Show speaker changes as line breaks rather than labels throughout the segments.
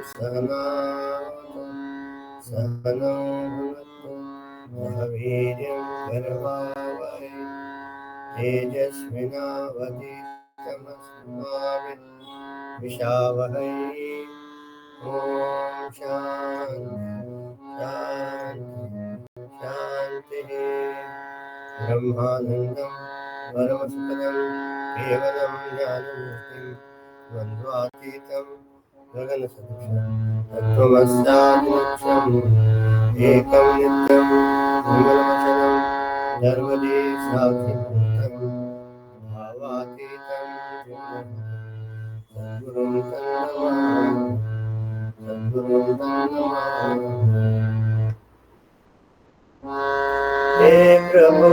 सहनावतु सहनौ भुनक्तु सह वीर्यं करवावहै तेजस्विनावधीतमस्तु मा विद्विषावहै। ॐ शान्ति शान्तिः। ब्रह्मानन्दं परमसुखदं केवलं ज्ञानमूर्तिं द्वन्द्वातीतं गगनसदृशं तत्त्वमस्यादिलक्ष्यम् एकं नित्यं निर्मलमचलं सर्वदि साक्षिभूतं भावातीतं सद्गुरुं तन्नमामि सद्गुरुं तन्नमामि। हे प्रभो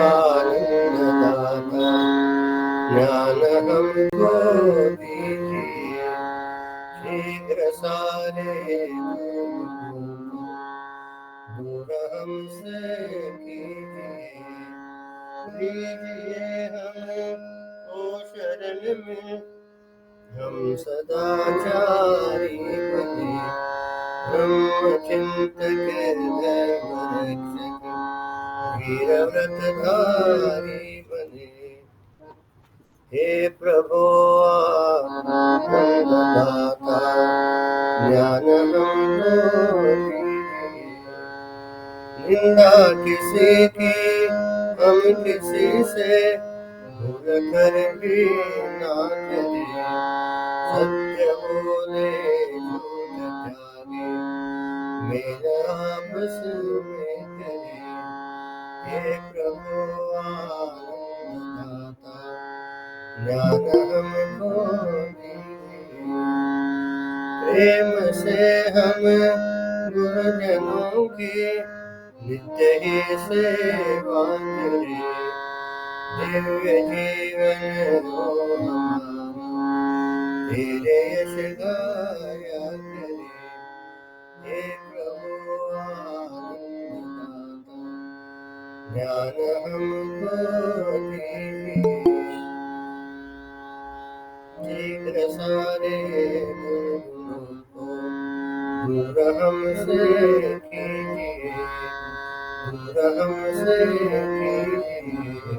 आनंददाता ज्ञान हमको दीजिए शीघ्र सारे दूर हमसे कीजिए हमें ओ शरण में हम सदाचारी बने ब्रह्मचिंतक धर्मरक्षक वीरव्रतधारी बने। हे प्रभो आनंददाता ज्ञान हमको दीजिए निंदा किसी की हम किसी से भूल कर भी ना करें सत्य बोले झूठ त्यागे मेरा आपस में करे। हे प्रभु आनंददाता ज्ञान हमको दीजिए प्रेम से हम गुरुजनों की नित्य ही सेवा करें दिव्य जीवन हो हमारा तेरे यश गाया करे। हे प्रभु आनंददाता ज्ञान हमको दीजिए शीघ्र सारे गुणों को दूर हमसे कीजिए दूर हमसे कीजिए।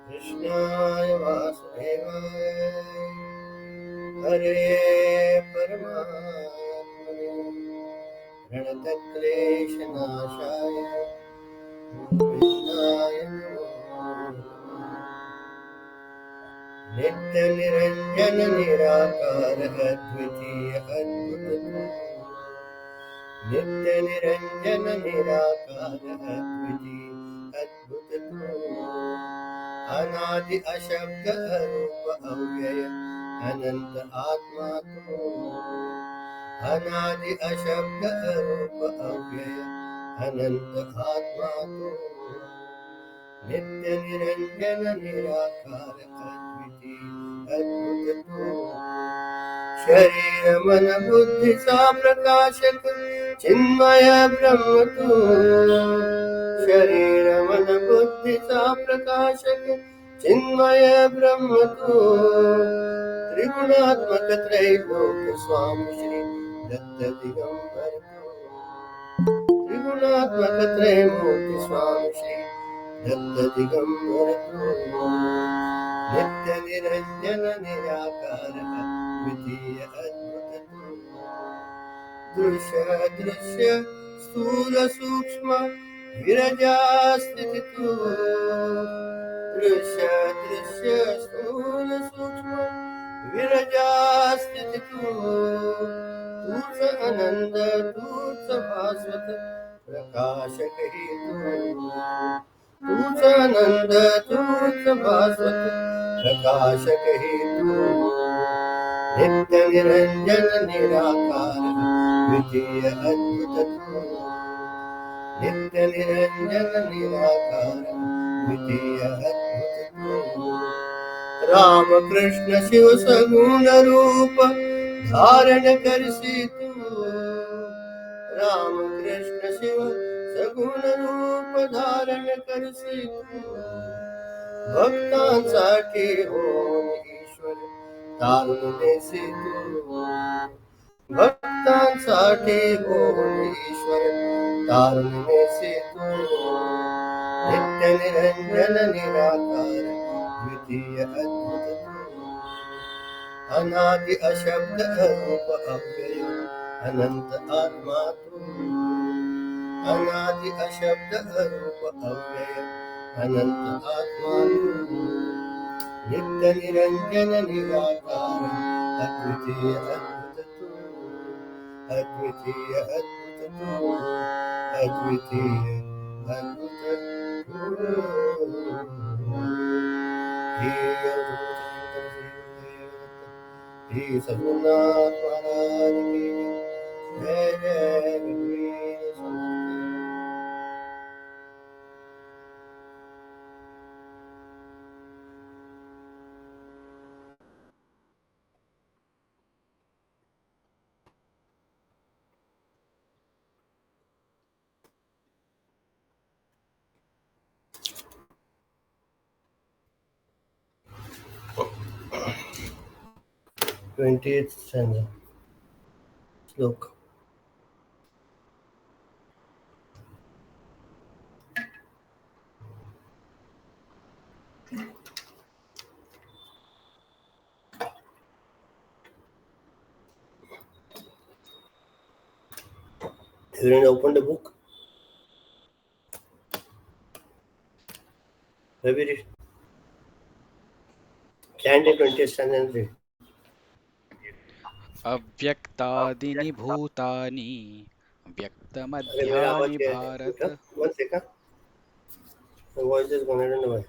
कृष्णाय वासुदेवाय हरे परमात्मने प्रणतक्लेशनाशाय गोविन्दाय नमो नमः। नित्य निरंजन निराकार अद्वितीय अद्भुत नित्य निरंजन निराकार अद्वितीय अद्भुत अनादि अशब्द अरूप अव्यय अनंत आत्मा तो अनादि अशब्द अरूप अव्यय अनंत आत्मा तो नित्य निरंजन निराकार अद्वितीय अद्भुत तो शरीर मन बुद्धि सा प्रकाशक चिन्मय ब्रह्म तो शरीर मन बुद्धि सा प्रकाशक चिन्मय ब्रह्म तो त्रिगुणात्मक त्रैलोक स्वामी श्री दत्त दिगंबर तो त्रिगुणात्मक त्रैमूर्ति स्वामी श्री दत्त दिगंबर तो नित्य निरंजन निराकार अद्वितीय अद्भुत तो दृश्य दृश्य स्थूल सूक्ष्म विरजा स्थिति तो दृश्य दृश्य स्थूल सूक्ष्म विरजा स्थिति तो तूर्त आनंद तूर्त भास्वत प्रकाशक ही तो तूर्त आनंद तूर्त भास्वत प्रकाशक ही तो नित्य निरंजन निराकार द्वितीय अद्भुत तो नित्य निरंजन निराकार द्वितीय अद्भुत तो राम कृष्ण शिव सगुण रूप धारण कर तू राम कृष्ण शिव सगुण रूप धारण कर तू भक्तांसाठी होऊन तारुण्यसे तू भक्तांसाठी बोल ईश्वर तारुण्यसे तू नित्य निरंजन निराकार द्वितीय अद्भुत तू अनादि अशब्द अरूप अव्यय अनंत आत्मा तू अनादि अशब्द अरूप अव्यय अनंत आत्मा तू नित्य निरंजन निराकार अद्वितीय अद्भुत तू अद्वितीय अद्भुत तू अद्वितीय अद्भुत तू हे श्री सद्गुरुनाथ महाराज की जय जय रघुवीर समर्थ 20th stanza श्लोक You didn't open the book? Maybe read. Chant the 20th stanza and read.
अव्यक्तादीनि भूतानि
अरे मेरा आवाज
व्यक्तमध्यानि
क्या है
भारत.
बेटा 1 second my voice is gone I don't know why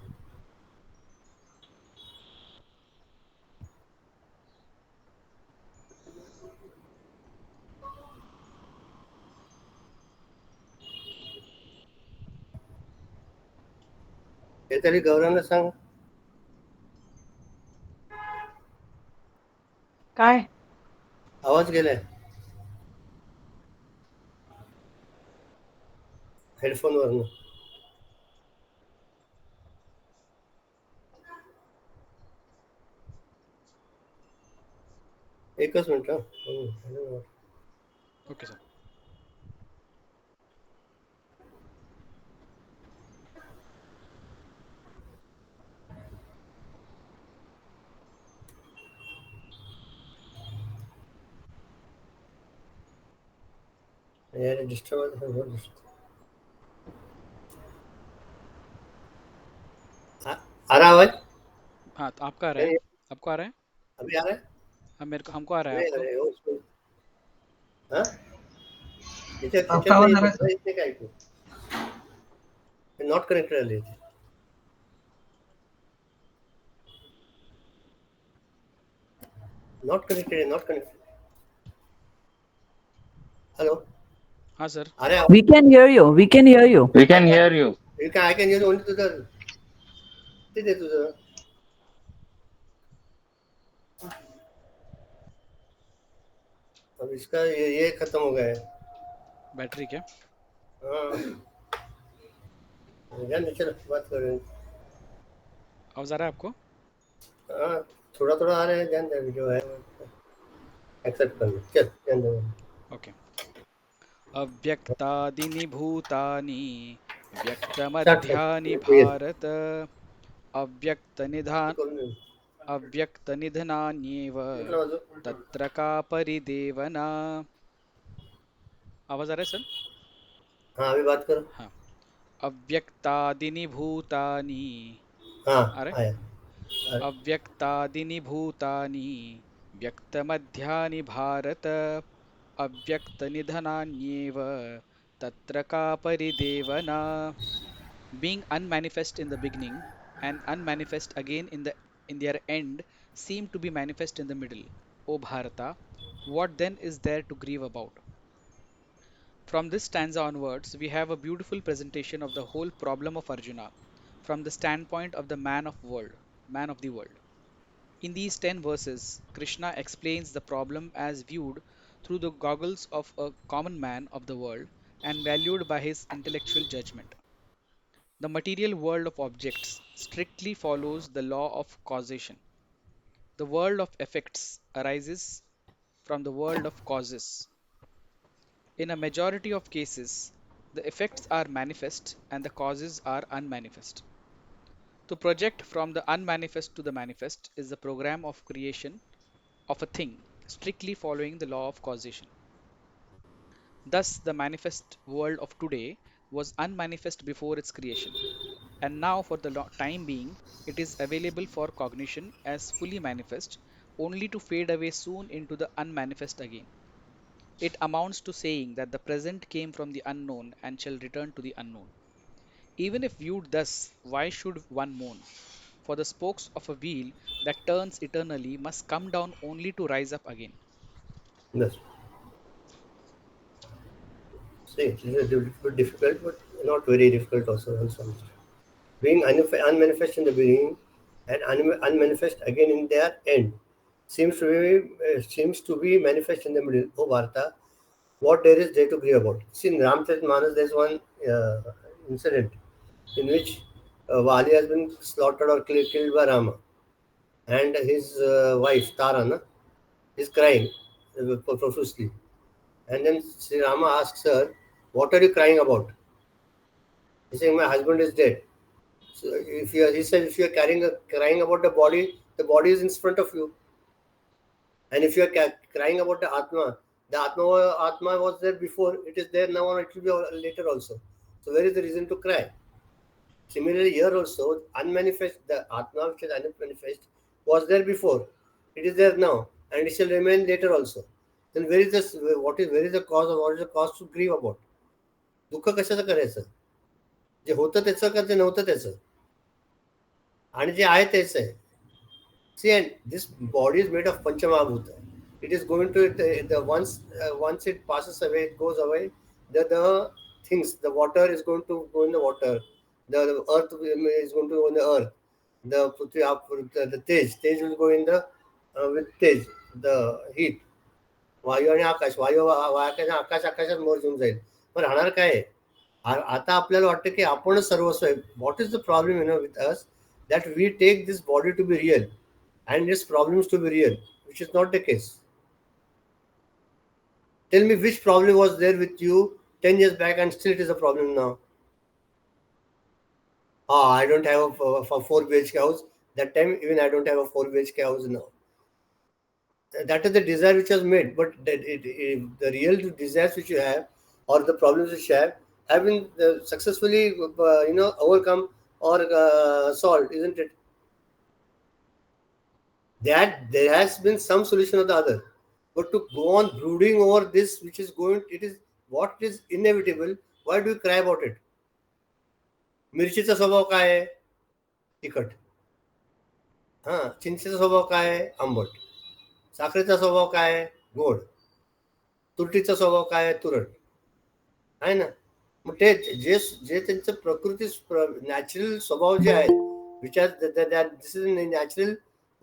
हे तरी गौरवला सांग
काय
आवाज गेलाय हेडफोन वरनं एकच मिनिट
ओके सर.
यार डिस्टर्ब है बहुत आ रहा आवाज
हाँ, तो आपका आ रहा है.
नहीं
आपको आ रहा है.
अभी आ रहा है
हाँ, मेरे को हमको आ रहा है.
नहीं
आपको.
अरे हो उसको हाँ इथे
आपका
त्याच्यात नाही
आवाज आ
येत
रहा है
होतं इथे काय ऐकू नॉट कनेक्टेड आली नॉट कनेक्टेड हेलो
हाँ सर.
अरे
We can hear you. We can hear you.
We can hear you.
I can use only तुझं तिथे तुझं अब इसका ये खत्म हो गया है
बैटरी क्या.
हाँ जान चलो बात कर रहे हैं
आवाज आ रहा है आपको.
हाँ थोड़ा थोड़ा आ रहा है जान दे जो है एक्सेप्ट कर लो चल जान दे
ओके. अव्यक्तादीनि भूतानि
स्टार्ट कर
व्यक्तमध्यानि
ये
भारत. अव्यक्तनिधान
करून दे
अव्यक्तनिधनान्येव
इकडं वाजव
तत्र का परिदेवना. आवाज आ रहा है सर.
हाँ अभी बात करो
हाँ. अव्यक्तादीनि भूतानि.
हाँ
आ रहा है.
आया अरे
अव्यक्तादीनि भूतानि व्यक्तमध्यानि भारत. अव्यक्तनिधनान्येव तत्र का परिदेवना. Being unmanifest in the beginning and unmanifest again in their end seem to be manifest in the middle. O Bharata, what then is there to grieve about? From this stanza onwards, we have a beautiful presentation of the whole problem of Arjuna from the standpoint of the man of the world. In these 10 verses, Krishna explains the problem as viewed through the goggles of a common man of the world and valued by his intellectual judgment. The material world of objects strictly follows the law of causation. The world of effects arises from the world of causes. In a majority of cases, the effects are manifest and the causes are unmanifest. To project from the unmanifest to the manifest is the program of creation of a thing, strictly following the law of causation. Thus, the manifest world of today was unmanifest before its creation, and now, for the time being, it is available for cognition as fully manifest, only to fade away soon into the unmanifest again. It amounts to saying that the present came from the unknown and shall return to the unknown. Even if viewed thus, why should one mourn? For the spokes of a wheel that turns eternally must come down only to rise up again.
Yes. See, it is a bit difficult, but not very difficult also on some. Being unmanifest in the beginning and unmanifest again in their end seems to be manifest in the middle. Oh Bharata, what there is there to grieve about? See, in Ramcharitmanas, there's one incident in which Vali has been slaughtered or killed by Rama, and his wife Tara is crying profusely. And then Sri Rama asks her, "What are you crying about?" He's saying, "My husband is dead." So he said, if you are crying about the body is in front of you. And if you are crying about the Atma was there before, it is there now, and it will be later also. So where is the reason to cry? Similarly, here also, the Atma which is unmanifest was there before. It is there now, and it shall remain later also. Then where is the cause, or what is the cause to grieve about? दुःख कशाचं करायचं? जे होतं त्याचं का जे नव्हतं त्याचं? आणि जे आहे तेच आहे. See, and this body is made of Panchamahabhuta. It is going to once it passes away, it goes away. The things, the water is going to go in the water. The earth is going to go in the earth. The the tej will go in the with tej, the heat. वायू आणि आकाश, आकाश आकाशात मर्ज होऊन जाईल. पण राहणार काय आहे? आता आपल्याला वाटतं की आपणच सर्वस्व आहे. What is the problem with us that we take this body to be real and its problems to be real, which is not the case. Tell me which problem was there with you 10 years back and still it is a problem now. I don't have a 4 BHK house. That time even I don't have a 4 BHK house now. That is the desire which was made, but the real desires which you have or the problems which you have been successfully overcome or solved, isn't it? That there has been some solution or the other, but to go on brooding over this which is going, it is what is inevitable. Why do you cry about it? मिरचीचा स्वभाव काय आहे? तिखट. चिंचेचा स्वभाव काय आहे? आंबट. साखरेचा स्वभाव काय आहे? गोड. तुरटीचा स्वभाव काय आहे? तुरट. आहे ना? मग ते जे जे त्यांचं प्रकृती नॅचरल स्वभाव जे आहेत, which are this is natural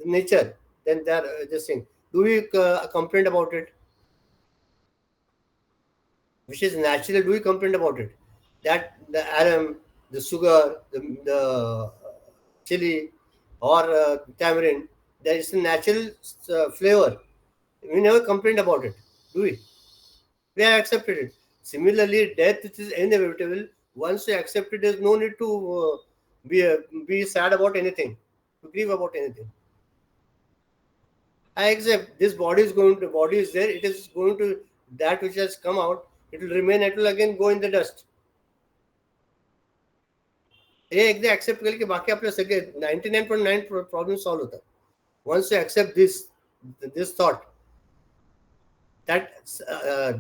nature, then they are just saying, do we complain about it? Which is natural, do we complain about it? That the aram, the sugar, the chili or tamarind, there is a natural flavor. We never complained about it, do we? We have accepted it. Similarly, death, which is inevitable, once you accept it, there's no need to be sad about anything, to grieve about anything. I accept this body is there, it is going to, that which has come out, it will remain, it will again go in the dust. हे एकदा accept केलं की बाकी आपले सगळे 99.9 problem solve होतात. Once you accept this thought that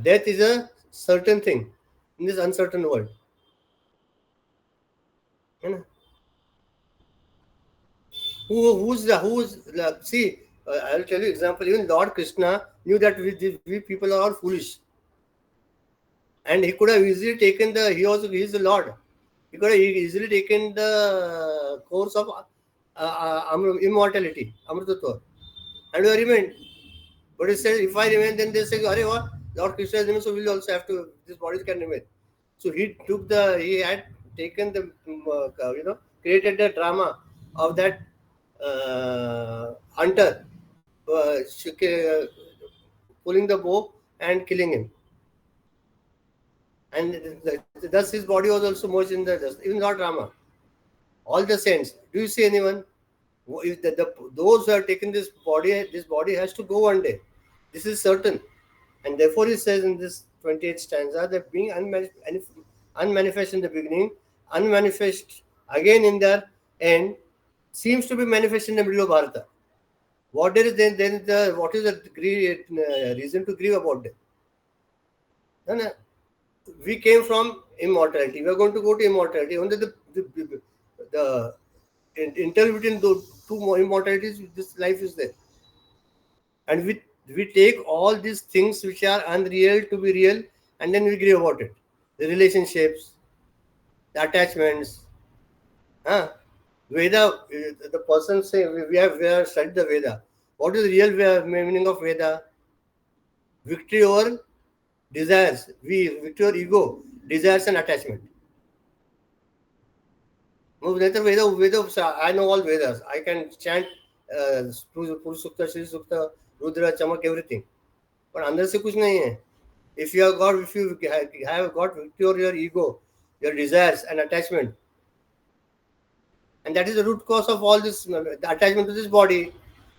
death is a certain thing in this uncertain world. Who's see, I'll tell you example. Even Lord Krishna knew that we people are all foolish, and he could have easily taken he is the Lord. He could have easily taken the course of immortality, Amrutatva, and we remained. But he says, if I remain, then they say, "Arey what? Lord Krishna is remain, so we'll also have to. This body can remain." So he had taken the created the drama of that hunter pulling the bow and killing him. And thus his body was also merged in the dust. Even Lord Rama, all the saints. Do you see anyone? If those who have taken this body has to go one day. This is certain. And therefore he says in this 28th stanza that being unmanifest in the beginning, unmanifest again in the end, seems to be manifest in the middle of Bharata. What there is then what is the reason to grieve about them? No, no. We came from immortality. We are going to go to immortality. Only the interval between those two immortalities, this life is there. And we take all these things which are unreal to be real, and then we grieve about it. The relationships, the attachments. Huh? Veda, the person say we have studied the Veda. What is the real meaning of Veda? Victory over desires. Victory over ego, desires and attachment. I know all Vedas. I can chant Purusukta, Shri Sukta, Rudra, Chamak, everything. But अंदर से कुछ नहीं है. If you have got victory over your ego, your desires and attachment, and that is the root cause of all this the attachment to this body.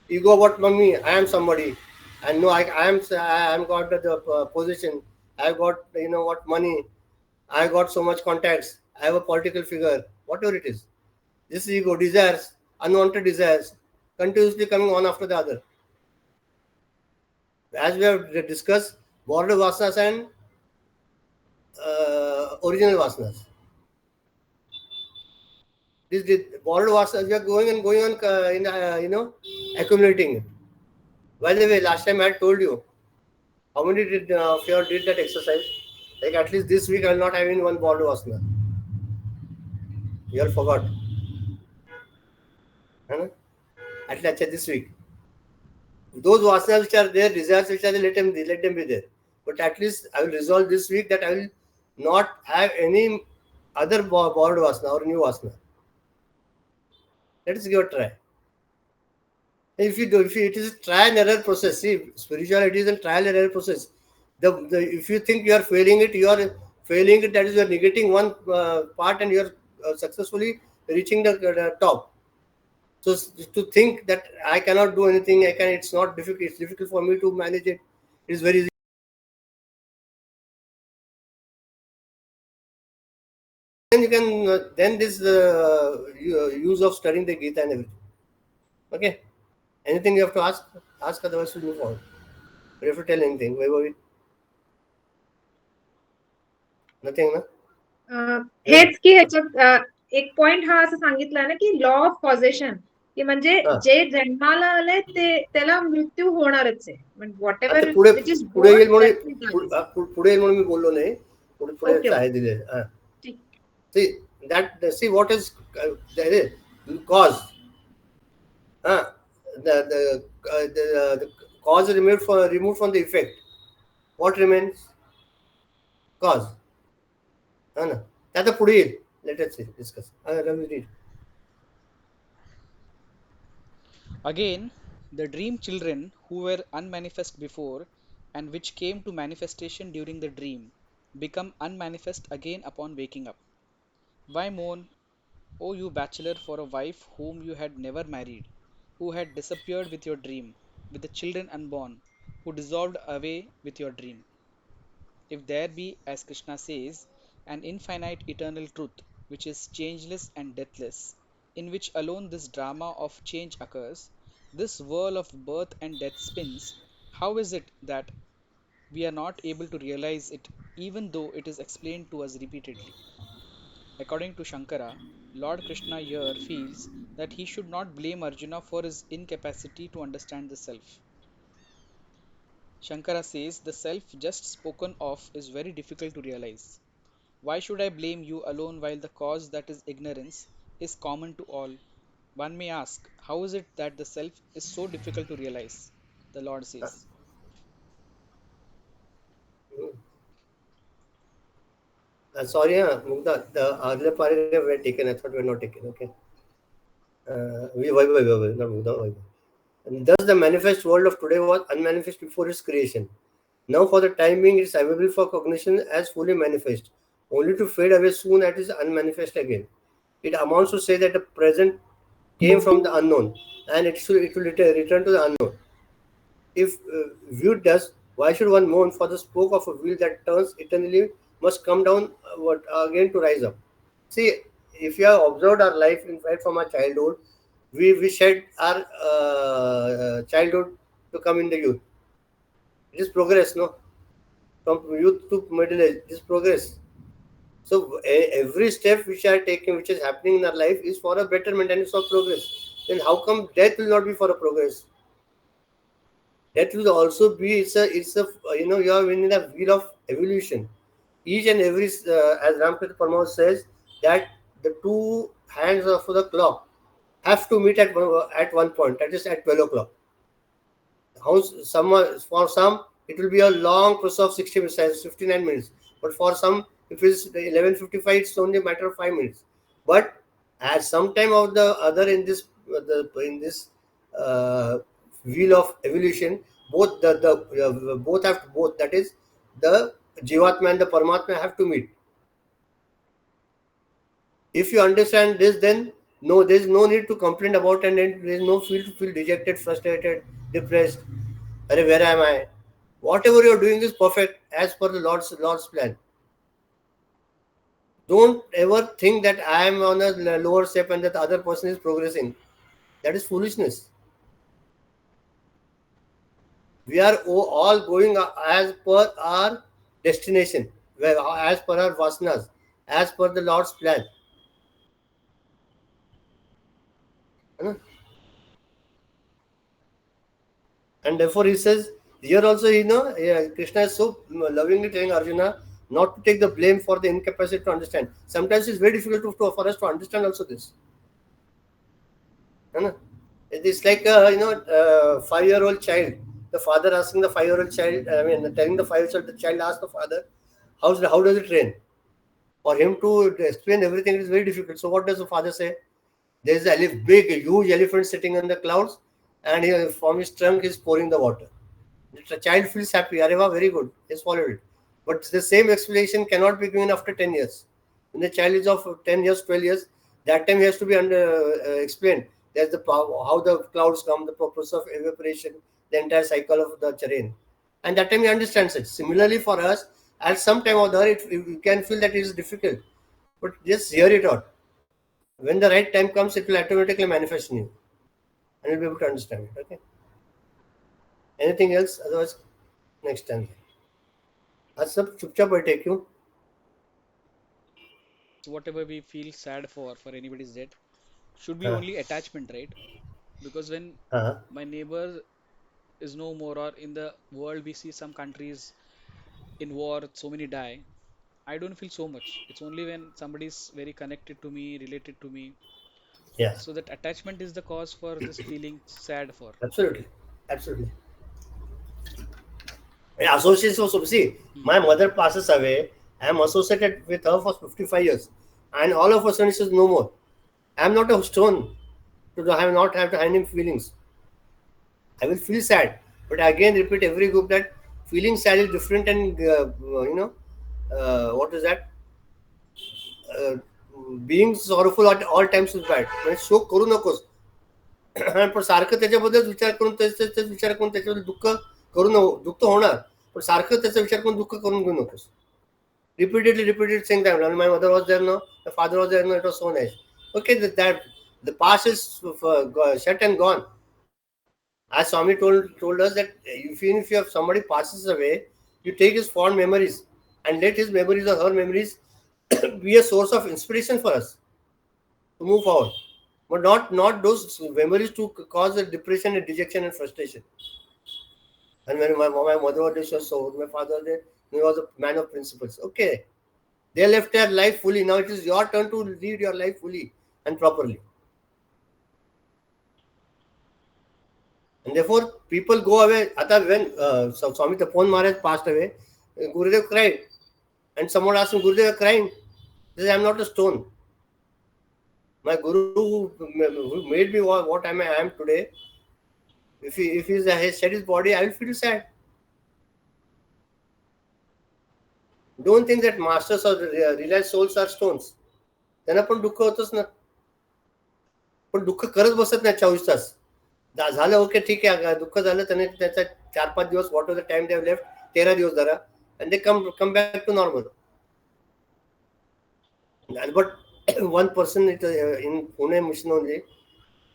Ego about mummy, I am somebody, and no, I am got the position. I have got what money. I got so much contacts. I have a political figure. Whatever it is. This ego desires, unwanted desires, continuously coming one after the other. As we have discussed, borrowed vasanas and original vasanas. This borrowed vasanas, we are going and going on, accumulating it. By the way, last time I had told you, how many of you did that exercise? Like at least this week I will not have in one borrowed vasana. You all forgot. Huh? At least this week. Those vasanas which are there, desires which are there, let them be there. But at least I will resolve this week that I will not have any other borrowed vasana or new vasana. Let us give a try. It is a trial and error process. See, spirituality is a trial and error process. If you think you are failing it, you are failing it. That is, you are negating one part and you are successfully reaching the top. So to think that I cannot do anything, it's not difficult. It's difficult for me to manage it. It's very easy. Then you can then this use of studying the Gita and everything. Okay. Anything you have to ask? Ask, otherwise we'll move on. You have to tell anything. Wait. Nothing, no? Yes.
हेच की ह्याच्यात एक point हा असं सांगितला ना की law of कॉझेशन की म्हणजे जे जन्माला आले ते त्याला मृत्यू होणारच आहे व्हॉट
आता
एव्हर
पुढे
विच इज
पुढे येईल
बोर्न
पुढे येईल म्हणून मी बोललो नाही. पुढे
ओके
आहे दिले.
ठीक
See what is the cause. The cause removed from the effect. What remains? Cause. ना ते आता पुढे येईल. Let us see, discuss. Read.
Again, the dream children who were unmanifest before and which came to manifestation during the dream become unmanifest again upon waking up. Why mourn, O you bachelor, for a wife whom you had never married, who had disappeared with your dream, with the children unborn, who dissolved away with your dream? If there be, as Krishna says, an infinite eternal truth which is changeless and deathless, in which alone this drama of change occurs, this whirl of birth and death spins, how is it that we are not able to realize it even though it is explained to us repeatedly? According to Shankara, Lord Krishna here feels that he should not blame Arjuna for his incapacity to understand the self. Shankara says the self just spoken of is very difficult to realize. Why should I blame you alone while the cause, that is ignorance, is common to all? One may ask, how is it that the self is so difficult to realize? The Lord says,
Sorry, Mugdha, the earlier paragraph were taken. I thought we were not taken. Okay. Not Mugdha, Vaibhav. And thus, the manifest world of today was unmanifest before its creation. Now, for the time being, it is available for cognition as fully manifest, only to fade away soon as it is unmanifest again. It amounts to say that the present came from the unknown, and it will return to the unknown. If viewed thus, why should one mourn for the spoke of a wheel that turns eternally must come down again to rise up? See, if you have observed our life, in fact, from our childhood, we shed our childhood to come in the youth. It is progress, no? From youth to middle age, it is progress. So every step which are taking, which is happening in our life, is for a betterment and it's for progress. Then how come death will not be for a progress? That will also be it's a you are in the wheel of evolution. Each and every as Ramkrit Paramahansa says that the two hands of the clock have to meet at one point, that is at 12 o'clock. How for some it will be a long process of 60 minutes, 59 minutes, but for some if it's 11:55 it's only a matter of 5 minutes. But at some time of the other in this in this uh, wheel of evolution, both have to, both, that is the Jivatma and the Paramatma have to meet. If you understand this, then no, there is no need to complain about, and then there is no feel to feel dejected, frustrated, depressed. Arey, where am I? Whatever you are doing is perfect as per the Lord's plan. Don't ever think that I am on a lower step and that the other person is progressing. That is foolishness. We are all going as per our destination, as per our vasanas, as per the Lord's plan. Huh? And therefore he says, here also, Krishna is so lovingly telling Arjuna not to take the blame for the incapacity to understand. Sometimes it's very difficult for us to understand also this. Huh? It is like a 5-year-old child. The father asking the 5-year-old child, telling the 5-year-old child asks the father, how does it rain? For him to explain everything, it is very difficult. So what does the father say? There is a big, huge elephant sitting on the clouds, and from his trunk is pouring the water. The child feels happy. Areva, very good. He followed it. But the same explanation cannot be given after 10 years. When the child is of 10 years, 12 years, that time he has to be explained. There's how the clouds come, the purpose of evaporation, the entire cycle of the terrain. And that time he understands it. Similarly for us, at some time or the other, you can feel that it is difficult. But just hear it out. When the right time comes, it will automatically manifest in you. And you'll be able to understand it. Okay. Anything else? Otherwise, next time. आज सब चुपचाप बैठे क्यों?
Whatever we feel sad for anybody's death should be
हाँ
only attachment, right? Because when
हाँ
my neighbor is no more, or in the world we see some countries in war, so many die, I don't feel so much. It's only when somebody is very connected to me, related to me.
yeah,
So that attachment is the cause for this feeling sad for.
absolutely, absolutely. Associates also, see,
Hmm.
my mother passes away. I am associated with her for 55 years, and all of a sudden she says no more. I am not a stone to have not have to hand in feelings. I will feel sad, but I again repeat every group that feeling sad is different, and what is that? Uh, being sorrowful at all times is bad. म्हणजे शोक करू नकोस. पण सारखं त्याच्याबद्दल विचार करून त्याच विचार करून त्याच्याबद्दल दुःख होणार, पण सारखं त्याचा विचार करून दुःख करून घेऊ नकोस. Repeatedly saying that when my mother was there, no, my father was there, no, it was so nice. Okay, that the past is shut and gone. As Swami told us that even if you have somebody passes away, you take his fond memories and let his memories or her memories be a source of inspiration for us to move forward. But not those memories to cause a depression and dejection and frustration. And when my mother was there, she was so my father was there, he was a man of principles. Okay. They left their life fully. Now it is your turn to lead your life fully and properly. And therefore, people go away. Ata when Swami Tapon Maharaj passed away, Gurudev cried. And someone asked him, Gurudev, you are crying. He said, I am not a stone. My Guru who made me what I am today, If he shed his body, I will feel sad. Don't think that masters or realized souls are stones. त्यांना पण दुःख होतच ना. पण दुःख करत बसत नाही 24 तास. झालं ओके ठीक आहे, दुःख झालं त्याने त्याचा 4-5 दिवस what the time they left, 13 दिवस धरा, and they come back to normal. But one person in Pune mission only,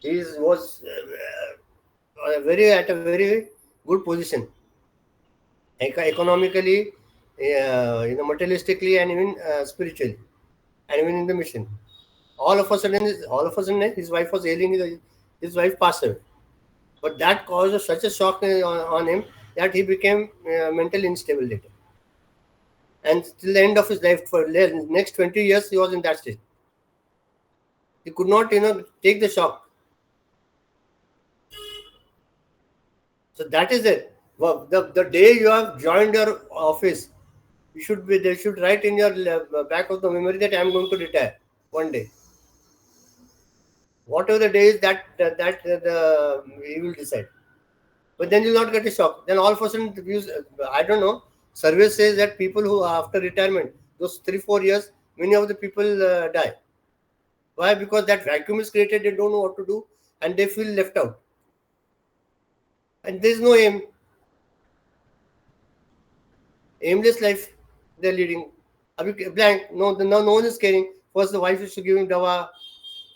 he was at a very good position, economically, materialistically, and even spiritually, and even in the mission. All of a sudden, his wife was ailing. His wife passed away. But that caused such a shock on him that he became mentally unstable later. And till the end of his life, for the next 20 years, he was in that state. He could not, take the shock. So that is it. Well, the day you have joined your office, they should write in your back of the memory that I am going to retire one day. Whatever the day is, that he will decide. But then you will not get a shock. Then all of a sudden, I don't know, survey says that people who after retirement, those 3-4 years, many of the people die. Why? Because that vacuum is created, they don't know what to do, and they feel left out. And there is no aim. Aimless life they are leading. Blank. No one is caring. First the wife is to give him dawa,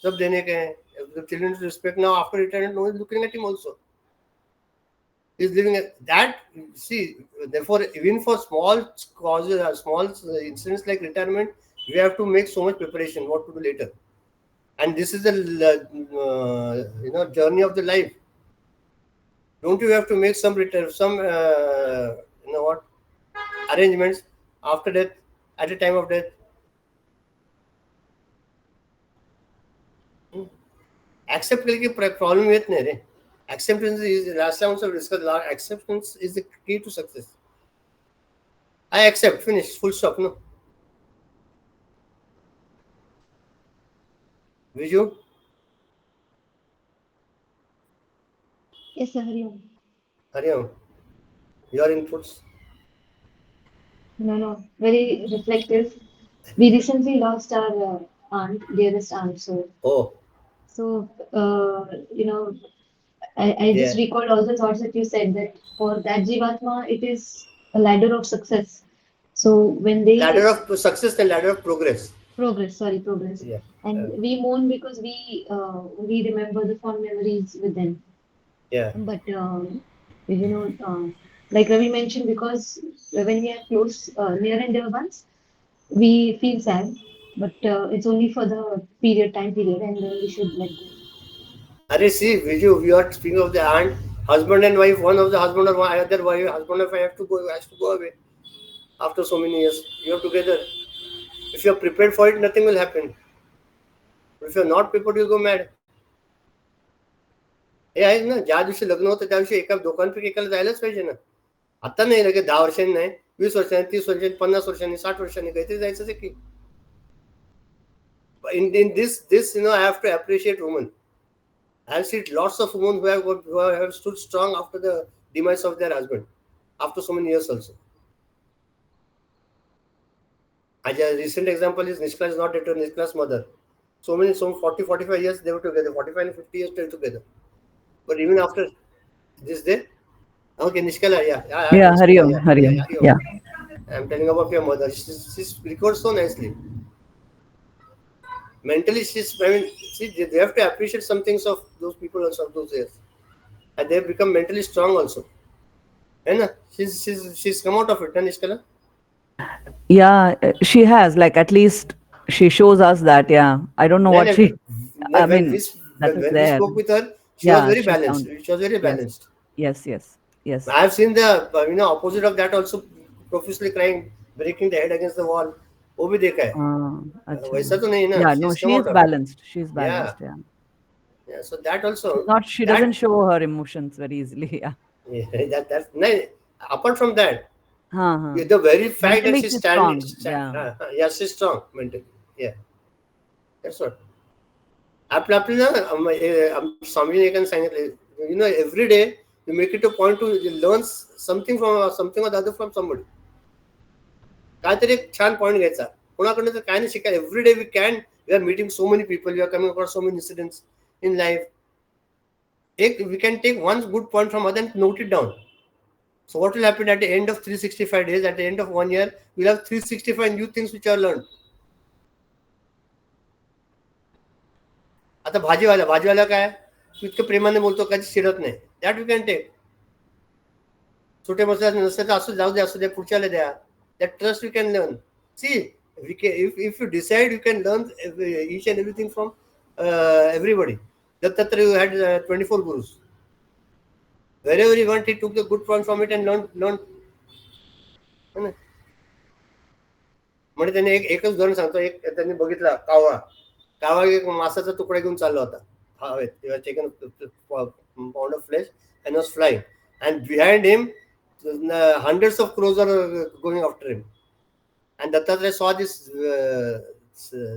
sab dene ke hain. The children to respect. Now after retirement, no one is looking at him also. He is living that. See, therefore, even for small causes or small incidents like retirement, we have to make so much preparation. What to do later, and this is the journey of the life. Don't you have to make some arrangements after death, at the time of death? Accept करके problem येत नाही रे. Acceptance is, last time also discussed, acceptance is the key to success. I accept, finish, full stop, no? Viju?
Yes, sir. Hari Om.
Hariam, your inputs?
No. Very reflective. We recently lost our aunt, dearest aunt.
Oh,
So I just
yeah.
recalled all the thoughts that you said, that for that Jivatma, it is a ladder of success. So when
Ladder
they
of success and ladder of progress.
progress,
Yeah.
and we mourn because we remember the fond memories with them.
Yeah.
But like Ravi mentioned, because when we are close, near and dear ones, we feel sad, but it's only for the time period, and then we should let go.
Are see, Viju, we are speaking of the aunt, husband and wife. One of the husband or other wife, husband and wife has to go away after so many years. You are together. If you are prepared for it, nothing will happen. But if you are not prepared, you go mad. हे आहे ना, ज्या दिवशी लग्न होतं त्या दिवशी एका दोघांपैकी एकाला जायलाच पाहिजे ना. आता नाही लगे 10 वर्षांनी नाही, 20 वर्षांनी, 30 वर्षांनी, 50 वर्षांनी, 60 वर्षांनी काहीतरी जायचंच आहे की. In this I have to appreciate women. I have seen lots of women who have stood strong after the demise of their husband, after so many years also. A recent example is Nishkala's not dated Nishkala's mother. So 40-45 years they were together, 45 and 50 years they were together. But even after this day, okay, Nishkala, yeah,
Yeah, Hari
Nishkala,
Om,
yeah,
Hari Om. Yeah.
I'm telling about your mother. She's records so nicely. Mentally, they have to appreciate some things of those people also of those years, and they have become mentally strong also. And she's come out of it, Nishkala.
Yeah, she has, like, at least she shows us that, yeah. I don't know what she, I mean, that is
When we
there.
spoke with her, she was
Yeah,
very
she's
balanced.
down.
She was very balanced.
Yes.
I have seen the opposite of that also, profusely crying, breaking the head against the wall. वो भी देखा है.
Acha.
वैसा तो नहीं ना.
Yeah, no,
She's come
she is
out of it.
balanced. She's
Yeah.
balanced, yeah.
Yeah. So that also.
She
that,
doesn't show her emotions very easily, yeah.
That's nice. Apart from that,
Huh.
the very fact
Mentally
that she's
she's strong,
yeah, she's strong mentally. Yeah. That's what. आपलं ना स्वामी विवेकानंद सांगितले, every day You make it a point to learn something or the other from somebody. काहीतरी एक छान point घ्यायचा कोणाकडनं तर काय नाही शिकायला. Every day we are meeting so many people, we are coming across so many incidents in life. We can take one good point from other and note it down. So what will happen at the end of 365 days, at the end of 1 year, we'll have 365 new things which are learned. आता भाजीवाला काय तू इतकं प्रेमाने बोलतो कधी शिरत नाही. That we can take. छोटे मसले नसते तर असं जाऊ द्या पुढच्याला द्या. That trust we can learn. See if you decide, you can learn each and everything from everybody. Dattatraya had 24 gurus. Wherever he went, he took the good point from it and learned. म्हणजे त्याने एकच उदाहरण सांगतो. एक त्यांनी बघितला कावळा एक मासाचा तुकडा घेऊन चालला होता हवेत. Taken pound of flesh and was flying, and behind him hundreds of crows are going after him. And Dattatreya saw this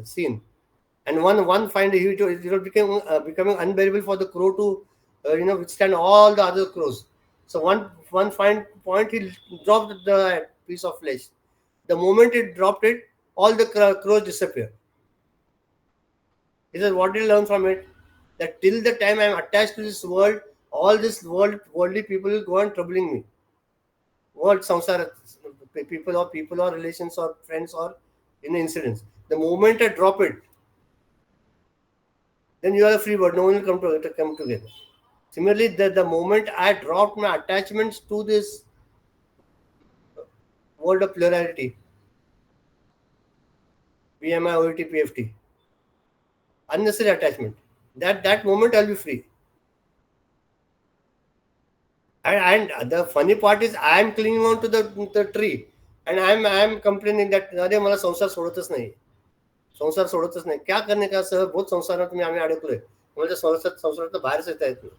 scene, and one find it becoming unbearable for the crow to withstand all the other crows. So one fine point, he dropped the piece of flesh. The moment he dropped it, all the crows disappeared. He says, what did you learn from it? That till the time I am attached to this world, all this worldly people will go on troubling me. World samsara, people or relations or friends or incidents. The moment I drop it, then you are a free bird. No one will come together. Similarly, the moment I dropped my attachments to this world of plurality, PMI, OET, PFT, unnecessary attachment, that moment I'll be free. And the funny part is I am clinging on to the tree, and I am complaining that अरे मला संसार सोडतच नाही. क्या करने का sir, बहुत संसारात आम्ही अडकलोय. म्हणजे संसारात बाहेरच येता येत नाही.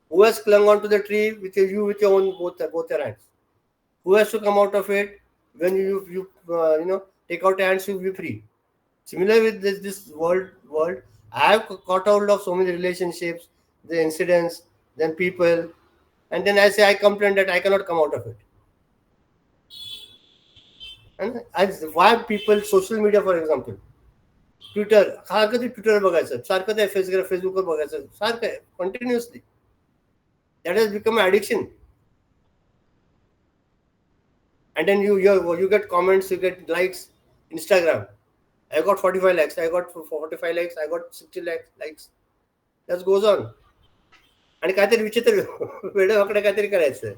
Who has clung on to the tree with your own both your hands? Who has to come out of it? When you take out your hands, you will be free. Similarly with this world, I have caught hold of so many relationships, the incidents, then people, and then I complain that I cannot come out of it. And why people, social media for example, Twitter, सारखं ते Twitter बघायचं, सारखं ते फेसबुकवर बघायचं, सारखं आहे continuously. That has become an addiction. And then you get comments, you get likes. Instagram, I got 45 likes, I got 45 likes, I got 60 likes. That goes on. आणि काहीतरी विचित्र वेळ वाकडे काहीतरी करायचं,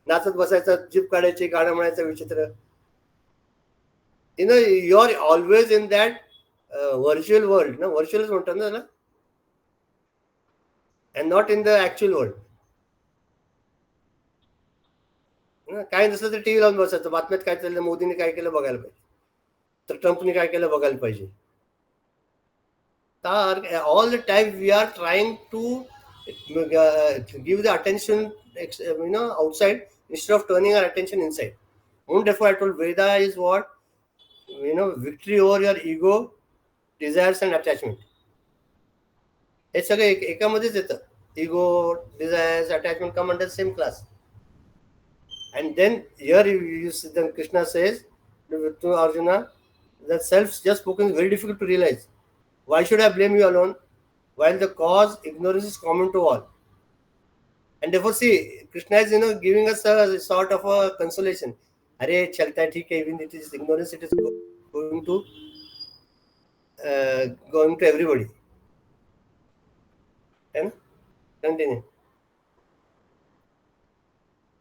नाचत बसायचं, जीप काढायची, गाणं म्हणायचं विचित्र. You are always in that virtual world, ना, virtualच म्हणतात ना त्याला, and not in the actual world. काय नसलं तर टीव्ही लावून बसायचं, बातम्यात काय चाललं, मोदीने काय केलं बघायला पाहिजे, तर ट्रम्पने काय केलं बघायला पाहिजे. All the time we are trying to give the attention outside instead of turning our attention inside. And therefore I told Veda is what, victory over your ego, desires and attachment. हे सगळं एकामध्येच येतं. Ego, desires, attachment come under the same class. And then here then Krishna says to Arjuna that self just spoken is very difficult to realize. Why should I blame you alone while the cause ignorance is common to all? And therefore see, Krishna is giving us a sort of a consolation. Arey chalta hai, theek hai, even it is ignorance, it is going to everybody. And continue.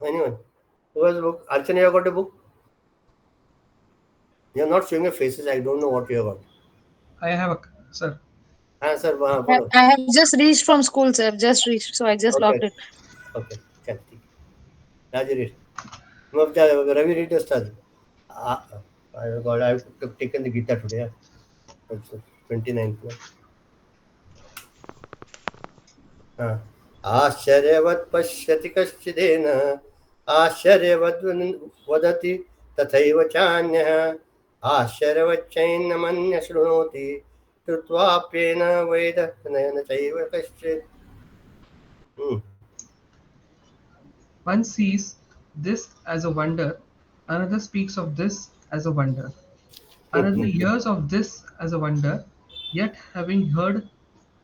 Anyone? Who has a book? Archana, you have got a book? You are not showing your faces. I don't know what you have got.
I have a sir.
Sir,
I have just reached from school, sir. Just reached, so I just locked it.
Okay. Chal, theek. Raj, read. Ravi, read the study. God, I've taken the Gita today. Yeah. 29th. आश्चर्यवत् पश्यति कश्चिदेन आश्चर्यवद् वदति तथैव चान्यः आश्चर्यवच्चैनमन्य शृणोति श्रुत्वाप्येन वेद न चैव कश्चित्.
One sees this as a wonder, another speaks of this as a wonder, another hears of this as a wonder, yet having heard,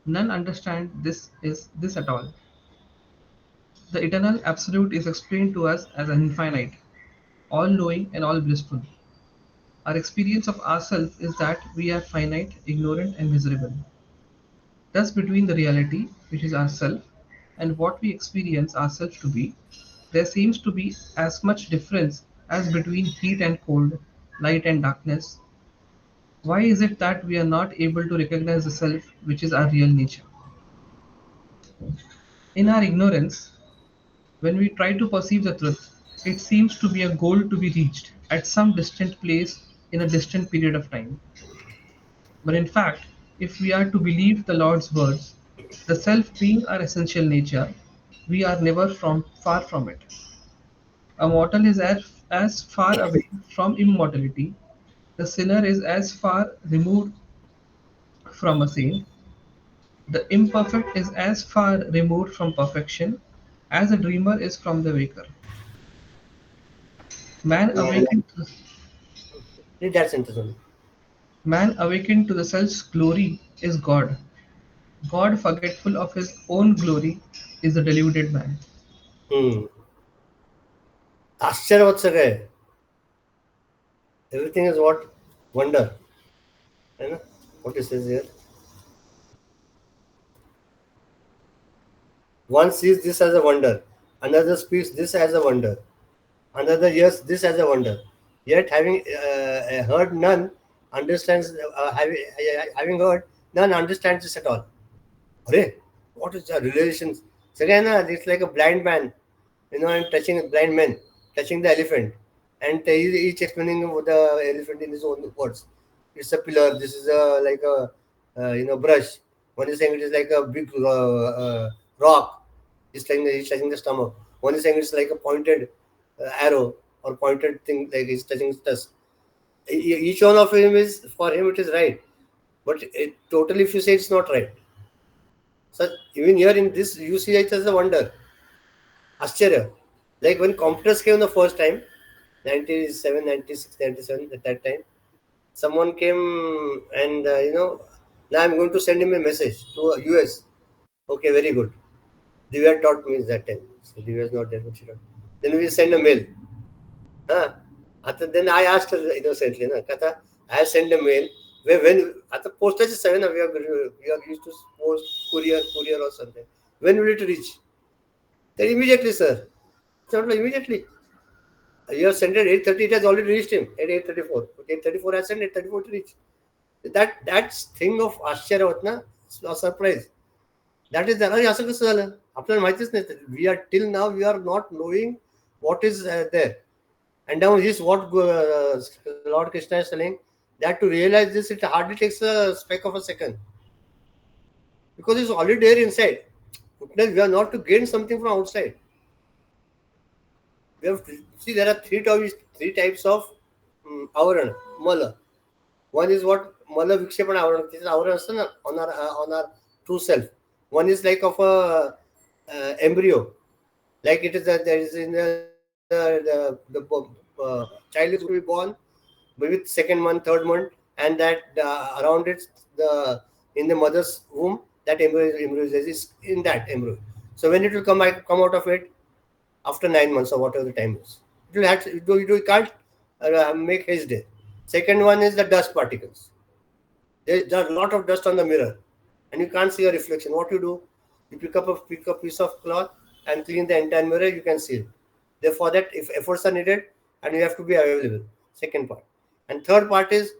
none understand this is this at all. The eternal absolute is explained to us as infinite, all knowing and all blissful. Our experience of ourselves is that we are finite, ignorant, and miserable. Thus, between the reality, which is ourself, and what we experience ourselves to be, there seems to be as much difference as between heat and cold, light and darkness. Why is it that we are not able to recognize the self which is our real nature? In our ignorance, when we try to perceive the truth, it seems to be a goal to be reached at some distant place in a distant period of time. But in fact, if we are to believe the Lord's words, the self being our essential nature, we are never far from it. A mortal is as far away from immortality, the sinner is as far removed from a saint, the imperfect is as far removed from perfection as a dreamer is from the waker. Man
And
awakened to,
read that sentence only.
man awakened to the self's glory is God. God, forgetful of his own glory, is the deluded man.
हम्म. आश्चर्य होत सगळं आहे. Everything is what? Wonder. है ना? What it says here. One sees this as a wonder, another speaks this as a wonder, another hears this as a wonder. Yet having heard none understands, having heard none understands this at all. Arey, what is the relation? So again, it's like a blind man, and touching a blind man, touching the elephant, and each explaining the elephant in his own words. It's a pillar. This is a like a brush. One is saying it is like a big rock. He's touching the stomach. One is saying it's like a pointed arrow or pointed thing, like he's touching his tusk. Each one of him is, for him it is right, but totally if you say it's not right. So even here in this, you see it as a wonder, Ascharya. Like when computers came the first time, 97, 96, 97, at that time, someone came and, now I'm going to send him a message to US. Okay, very good. Divya taught me that time. So Divya is not there, but she taught. Then we send a mail. Huh? Then I asked her innocently, Kata, I sent a mail. When at the postage is 7, we are used to post courier or something. When will it reach? Then immediately, sir. It's not like immediately. You have sent at 8:30, it has already reached him at 8:34. 8:34 I sent, 8:34 to reach. That's thing of आश्चर्य होत ना, surprise. That is अरे असं कसं झालं आपल्याला माहितीच नाही. We are till now we are not knowing what is there. And now this what Lord Krishna is telling, that to realize this it hardly takes a speck of a second, because it's already there inside. We are not to gain something from outside. We have to see there are three types of avaran, mala. One is what mala vikshepan avaran. This is avaran on our true self. One is like of a embryo, like it is that there is in the child is going to be born maybe second month, third month, and that around it, the in the mother's womb, that embryo is in that embryo. So when it will come out of it after 9 months or whatever the time is, it will have you can't make haste there. Second one is the dust particles. There's a lot of dust on the mirror, and you can't see your reflection. What you do? You pick up a piece of cloth and clean the entire mirror. You can see it. Therefore, that if efforts are needed, and you have to be available. Second part, and third part is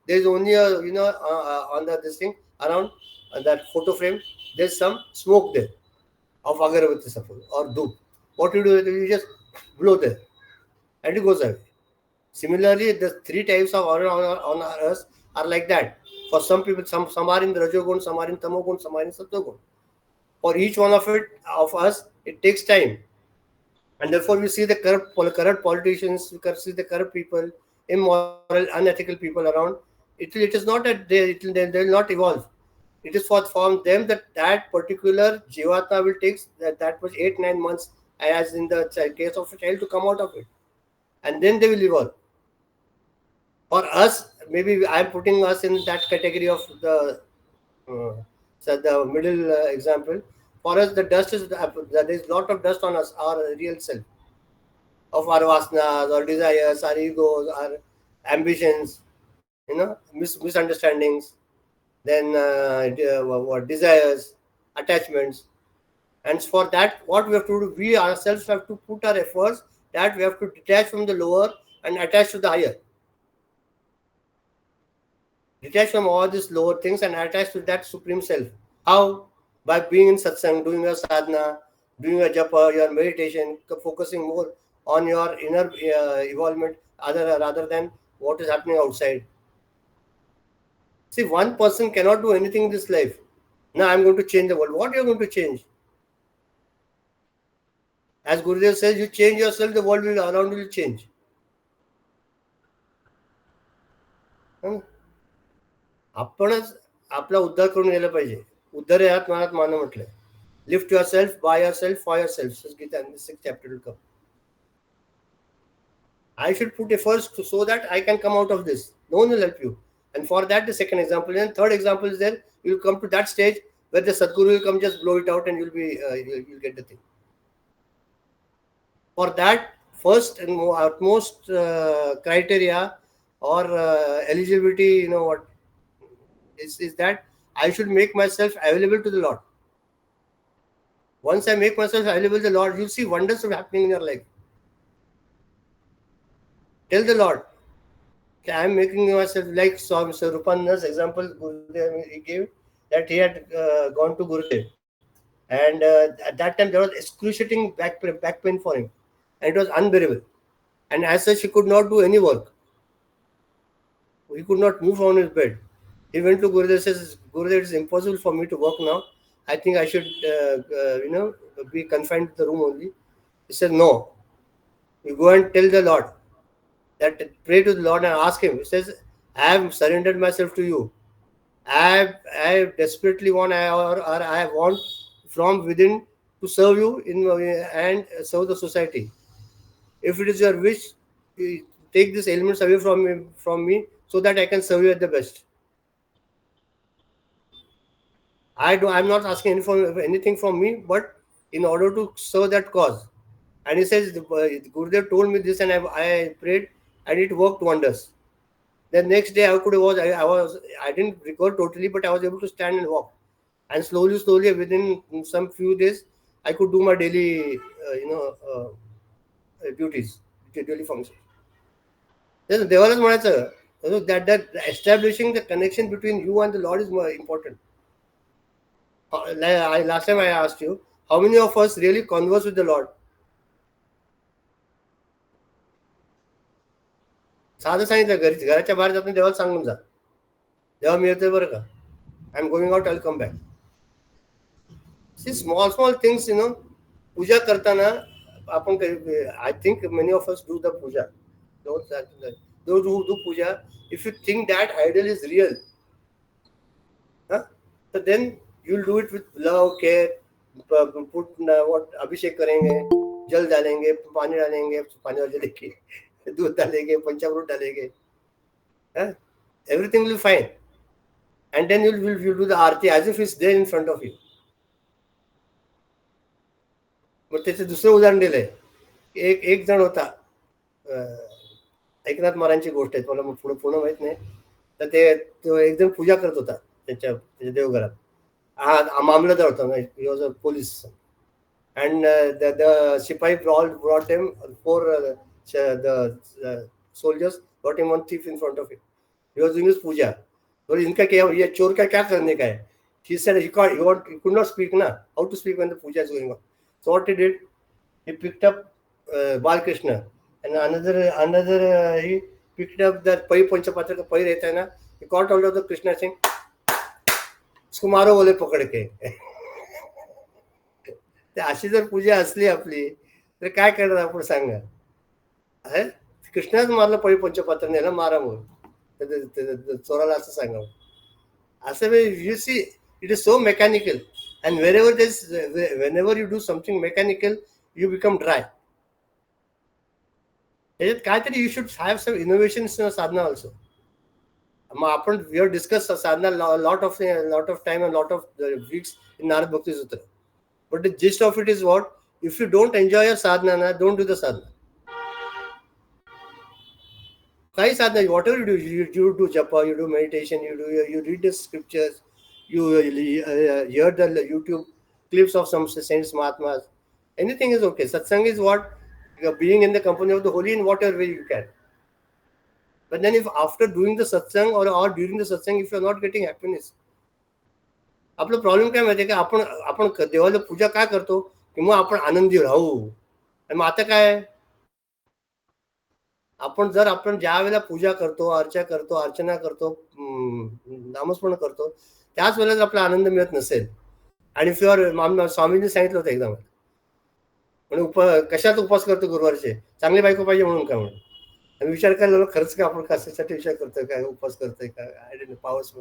there is only a on the this thing around that photo frame. There's some smoke there of agarbatti suppose or dhoop. What you do is you just blow there, and it goes away. Similarly, the three types of aura on our earth are like that. For some people, some are in the rajogun, some are in tamogun, some are in sattvagun. For each one of us, it takes time, and therefore we see the corrupt politicians, we can see the corrupt people, immoral, unethical people around. It is not that they will not evolve. It is from them that particular jivatma will take that was 8-9 months as in the case of a child, to come out of it, and then they will evolve. For us, maybe I am putting us in that category of the so the middle example. For us, the dust is there is lot of dust on us, our real self, of our vasanas, our desires, our egos, our ambitions, misunderstandings, then what desires, attachments. And for that, what we have to do, we ourselves have to put our efforts that we have to detach from the lower and attach to the higher. Detach from all these lower things and attach to that supreme self. How? By being in satsang, doing your sadhana, doing your japa, your meditation, focusing more on your inner evolvement rather than what is happening outside. See, one person cannot do anything in this life. Now I'm going to change the world. What are you going to change? As Gurudev says, you change yourself, the world will around will change. आपणच आपला उद्धार करून गेला पाहिजे. उद्धार या मनात मानव म्हटलंय. Lift yourself, by yourself, for yourself. Says Gita in the 6th chapter will come. I should put efforts so that I can come out of this. No one will help you. And for that, the second example. And third example is there. You'll come to that stage where the Sadguru will come, just blow it out, and you'll get the thing. For that, first and utmost criteria or eligibility, what is that I should make myself available to the Lord. Once I make myself available to the Lord, you'll see wonders happening in your life. Tell the Lord, I am making myself like Sir Rupananda's example Gurudev he gave, that he had gone to Gurudev, and at that time there was excruciating back pain for him, and it was unbearable, and as such he could not do any work. He could not move on his bed. He went to Gurudev, says, Gurudev, it's impossible for me to work now. I think I should be confined to the room only. He said, no, you go and tell the Lord, that pray to the Lord and ask him. He says, I have surrendered myself to you. I desperately want, I want from within to serve you and serve the society. If it is your wish, take these elements away from me so that I can serve you at the best. I'm not asking anything from me, but in order to serve that cause. And he says, Gurudev told me this, and I prayed, and it worked wonders. The next day, I didn't recover totally, but I was able to stand and walk. And slowly, within some few days, I could do my daily, duties, daily functions. देवालाच म्हणायचं that establishing the connection between you and the Lord is more important. Last time I asked you, how many of us really converse with the Lord? साधं सांगितलं, घराच्या बाहेर जाताना देवाला सांगून जा, देवा मी येतोय बरं का, I am going out, I will come back. See small things, पूजा करताना आपण, I think many of us do the puja. Those who do puja, if you think that idol is real, so then you'll do it with love, care. Put what abhishek करेंगे, जल डालेंगे, पानी डालेंगे, पानी डालेंगे, दूध डालेंगे, पंचामृत डालेंगे, everything will be fine. And then you'll do the Aarti as if it's there in front of you. मग त्याचं दुसरं उदाहरण दिलंय. एक जण होता, एकनाथ महाराजांची गोष्ट आहे, मला पूर्ण माहित नाही. तर तो एक जण पूजा करत होता त्याच्या देवघरात. मामलतदार होता, he was a police. And the Sipahi brought him, the soldiers brought him one thief in front of him. He was doing his puja. But इनका क्या, ये चोर का क्या करने का है? He said he could not speak na. How to speak when the puja is going on? So what he did, he picked up Balkrishna, and another he picked up that pai पंचपात्र का pai रहता है ना, he caught hold of the Krishna saying, इसको मारो बोले पकड़ के. अशी जर पूजा असली आपली तर काय करणार आपण सांगा. कृष्णाच मारलं पळी पंचपात्र नेलं, मारा म्हणून चोराला असं सांगावं. असं you see, it is so mechanical, and whenever you do something mechanical, you become dry. त्याच्यात काहीतरी you should have some innovations in sadhana also. मग आपण we have discussed sadhana lot of time and lot of weeks in Narad Bhakti Sutra. But the gist of it is what? If you don't enjoy your sadhana, don't do the sadhana. Kai sadhana, whatever you do japa, you do meditation, you read the scriptures, you hear the YouTube clips of some saints, Mahatmas. Anything is okay. Satsang is what? Being in the company of the holy in whatever way you can. But then if after doing the satsang or during the satsang, if you are not getting happiness, आपला problem काय माहिती आहे का? आपण आपण देवाला पूजा काय करतो की मग आपण आनंदी राहू. आणि मग आता काय, आपण जर आपण ज्या वेळेला पूजा करतो, अर्चना करतो, नामस्मरण करतो, त्याच वेळेला आपला आनंद मिळत नसेल. आणि स्वामींनी सांगितलं होतं एकदा म्हणजे कशात उपवास करतो गुरुवारचे, चांगली बायको पाहिजे म्हणून का म्हणून. आणि विचार करायला खरंच का आपण कशासाठी विचार करतोय, काय उपवास करतोय का, आय डोंट नो, पावस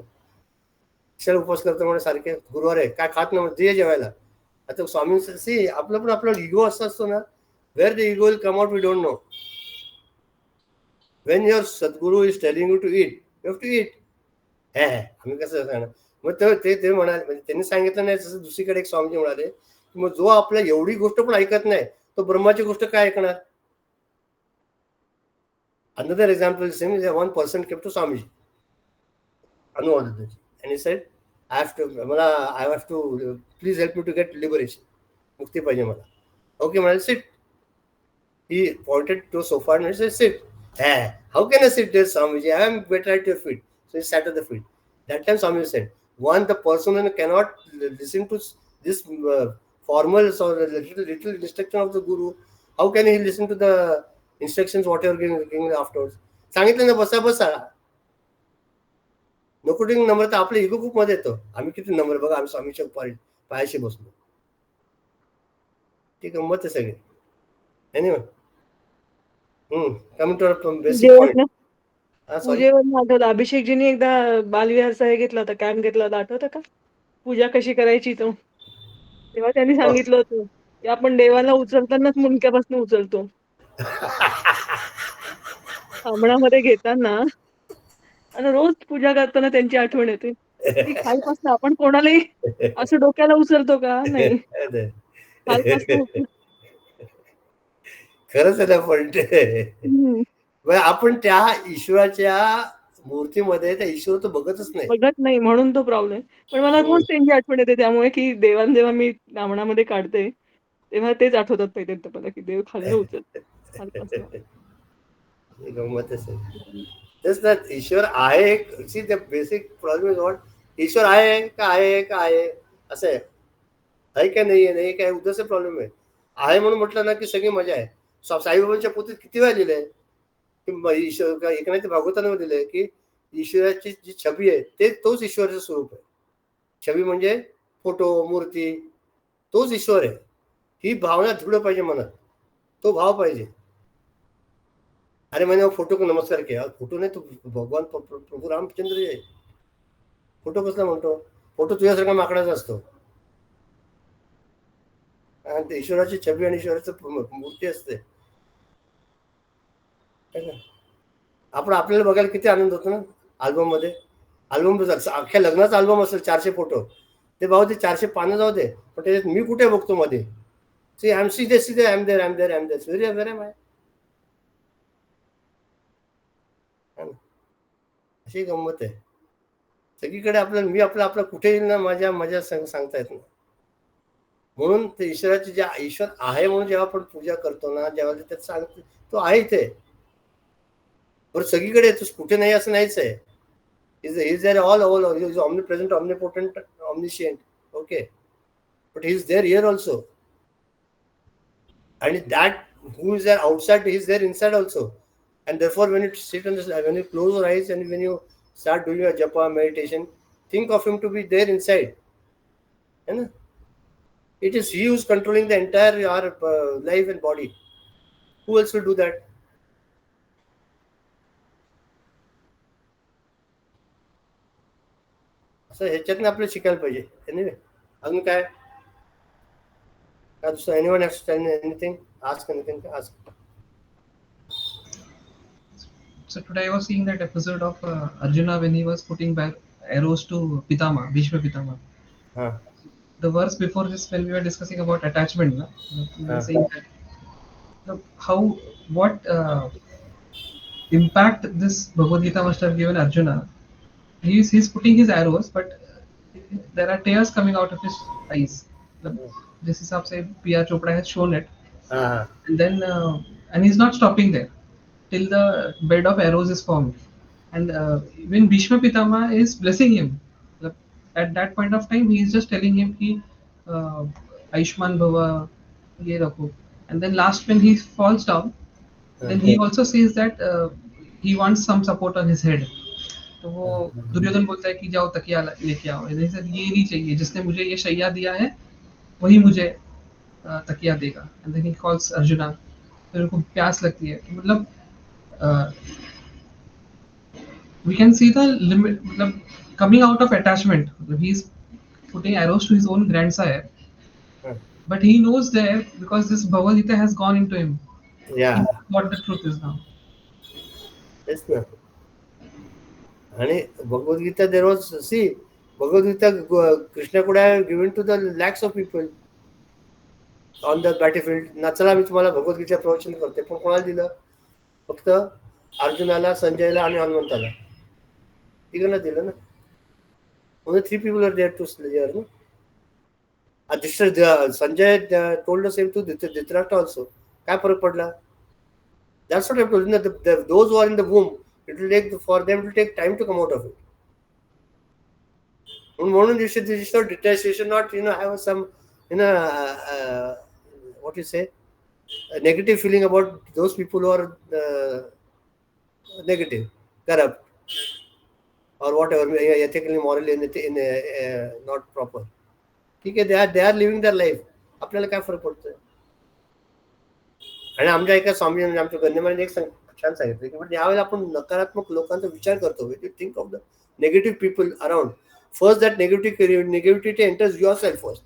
कशाला उपवास करतो म्हणजे सारखे गुरुवार आहे काय खात नाही ते जेवायला. आता स्वामी सी आपलं पण आपला इगो असा असतो ना, where the ego will come out we don't know. When your Sadguru is telling you to eat, you have to eat. आम्ही कसं सांगणार. मग ते म्हणाले, म्हणजे त्यांनी सांगितलं नाही तसं दुसरीकडे एक स्वामीजी म्हणाले की मग जो आपल्या एवढी गोष्ट पण ऐकत नाही तो ब्रह्माची गोष्ट काय ऐकणार. Another example is same is one person came to Swamiji, Anuwadadaji, and he said, I have to please help me to get liberation. Mukti पाहिजे मला. Okay, म्हणाले sit. He pointed to a sofa and he said, sit. How can I sit there, Swamiji? I am better at your feet. So he sat at the feet. That time Swamiji said, one, the person who cannot listen to this formals or little instruction of the Guru, how can he listen to the instructions whatever giving afterwards? सांगितलं ना बसा बसा. नकोटिंग नम्र तर आपल्या इगो खूप मध्ये येतो. आम्ही किती नम्र बघा, आम्ही स्वामीच्या पायाशी बसलो. ती गंमत आहे सगळी. Anyway coming to basic point.
पूजेवर आठवलं, अभिषेकजींनी एकदा बालविहारचा हे घेतला होता, कॅम्प घेतला होता, आठवतं का? पूजा कशी करायची तो. तेव्हा त्यांनी सांगितलं होतं की आपण देवाला उचलतानाच मुंडक्यापासून उचलतो. साबणामध्ये घेताना आणि रोज पूजा करताना त्यांची आठवण येते की खालपासून आपण कोणालाही असं डोक्याला उचलतो का? नाही, खालपासून.
खरंच आहे ना. पण आपण त्या ईश्वराच्या मूर्तीमध्ये त्या ईश्वर तो बघतच नाही.
बघत नाही म्हणून तो प्रॉब्लेम. पण मला रोज त्यांची आठवण येते त्यामुळे की देवाला जेव्हा मी दामणामध्ये काढते तेव्हा तेच आठवतात पहिल्यांदा मला की देव खालनं उचलतो, खालपासून.
गंमतच आहे. तेच ना, ईश्वर आहे. See the basic problem is what, ईश्वर आहे का आहे का आहे असं आहे का नाही नाही काय उद्याचा प्रॉब्लेम आहे म्हणून म्हटलं ना की सगळी मजा आहे. साईबाबांच्या पोथीत किती वेळा लिहिलंय की ईश्वर, एक नाही ते भागवताना दिलंय की ईश्वराची जी छबी आहे ते तोच ईश्वराचं स्वरूप आहे. छबी म्हणजे फोटो, मूर्ती, तोच ईश्वर आहे. ही भावना दृढ पाहिजे मनात, तो भाव पाहिजे. अरे मैंने वो फोटो को नमस्कार किया, फोटो नाही तो भगवान प्रभू रामचंद्र आहे. फोटो कसला म्हणतो, फोटो तुझ्यासारखा माकडाचा असतो. आणि ते ईश्वराची छबी आणि ईश्वराचं मूर्ती असते. आपण आपल्याला बघायला किती आनंद होतो ना अल्बम मध्ये. अल्बम अख्ख्या लग्नाचा अल्बम असेल 400 फोटो, ते भाऊ ते 400 पानं जाऊ दे, पण त्याच्यात मी कुठे बघतो मध्ये. सी आय एम सीधे I am there very very my. अशी गंमत आहे सगळीकडे. आपल्याला मी आपला कुठे येईल ना माझ्या सांगता येत नाही. म्हणून ते ईश्वराची ज्या ईश्वर आहे म्हणून जेव्हा आपण पूजा करतो ना, जेव्हा त्यात सांगतो तो आहे इथे, पण सगळीकडे येतोस, कुठे नाही असं नाहीच आहे. He's there all over. He is omnipresent, omnipotent, omniscient. Okay, but he is there here also. And that who is there outside, he is there inside also. And therefore, when you sit on this, when you close your eyes and when you start doing your japa meditation, think of him to be there inside. And it is he who is controlling the entire your life and body. Who else will do that? असं ह्याच्यातनं आपल्याला शिकायला पाहिजे. Anyway अजून काय. So anyone has to tell me anything? Ask anything? Ask.
So today I was seeing that episode of Arjuna when he was putting back arrows to Pitama, Bhishma Pitama.
Huh.
The verse before this, when we were discussing about attachment, na, we were
Huh.
saying that how what impact this Bhagavad Gita must have given Arjuna. He's putting his arrows, but there are tears coming out of his eyes. The, this is how say P.R. Chopra has shown it,
Uh-huh.
and then and he's not stopping there till the bed of arrows is formed, and when Bhishma Pitama is blessing him, at that point of time he is just telling him कि Aishman Bhava ये रखो, and then last when he falls down, then he also says that he wants some support on his head. तो वो दुर्योधन बोलता है कि जाओ तकिया लेके आओ, सर ये नहीं चाहिए, जिसने मुझे ये शैया दिया है वही मुझे तकिया देगा, and then he calls Arjuna, फिर उनको प्यास लगती है, तो मतलब we can see the limit मतलब coming out of attachment, he's putting arrows to his own grandsire, but he knows there because this Bhagavad Gita has gone into him, he
Yeah.
knows what the truth is now.
Yes, no. And Bhagavad Gita, there was, see, Bhagavad Gita, Krishna could have given to the lakhs of people on the battlefield. चला मी तुम्हाला भगवत गीता प्रवचन करते, पण कोणाला दिलं? फक्त अर्जुनाला, संजयला आणि हनुमंताला. तिघांना दिलं ना. Only 3 people are there to hear, no? Sanjay told the same to Dhritarashtra also. काय फरक पडला? That's what I told you. Those who are in the womb, it will take for them to take time to come out of it. म्हणून you should not detach. You should not, have some, what you say, a negative feeling about those people who are negative, corrupt, or whatever, ethically, morally, not proper. ठीक आहे, they are living their life. आपल्याला काय फरक पडतोय? आणि आमच्या एका स्वामी आमच्या गण्यमान्याने एक छान सांगितलं की म्हणजे यावेळेला आपण नकारात्मक लोकांचा विचार करतो, you think of the negative people around, first that negativity enters your self first,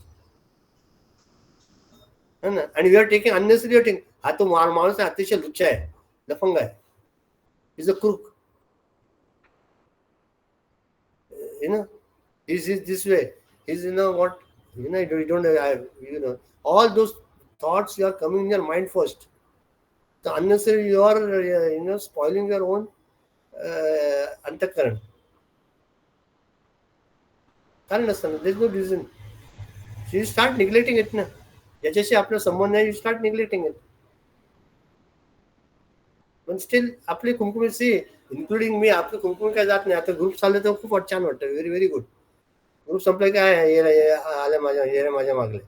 है ना. आणि you are taking unnecessary thing. हा तो माणूस अतिशय लुच्चा आहे, लफंग आहे, is a crook, is this way, is what, you don't, all those thoughts you are coming in your mind first. So unnecessarily you are spoiling your own antakaran. कारण नसतं, there's no reason. So you start neglecting it ना. ज्याच्याशी आपला संबंध आहे, you start neglecting it. पण steel आपले कुंकुम सी, including मी, आपलं कुंकुम काय जात नाही. आता ग्रुप चाललं तर खूप छान वाटतं, व्हेरी व्हेरी गुड. ग्रुप संपलं काय आलं माझ्या मागले,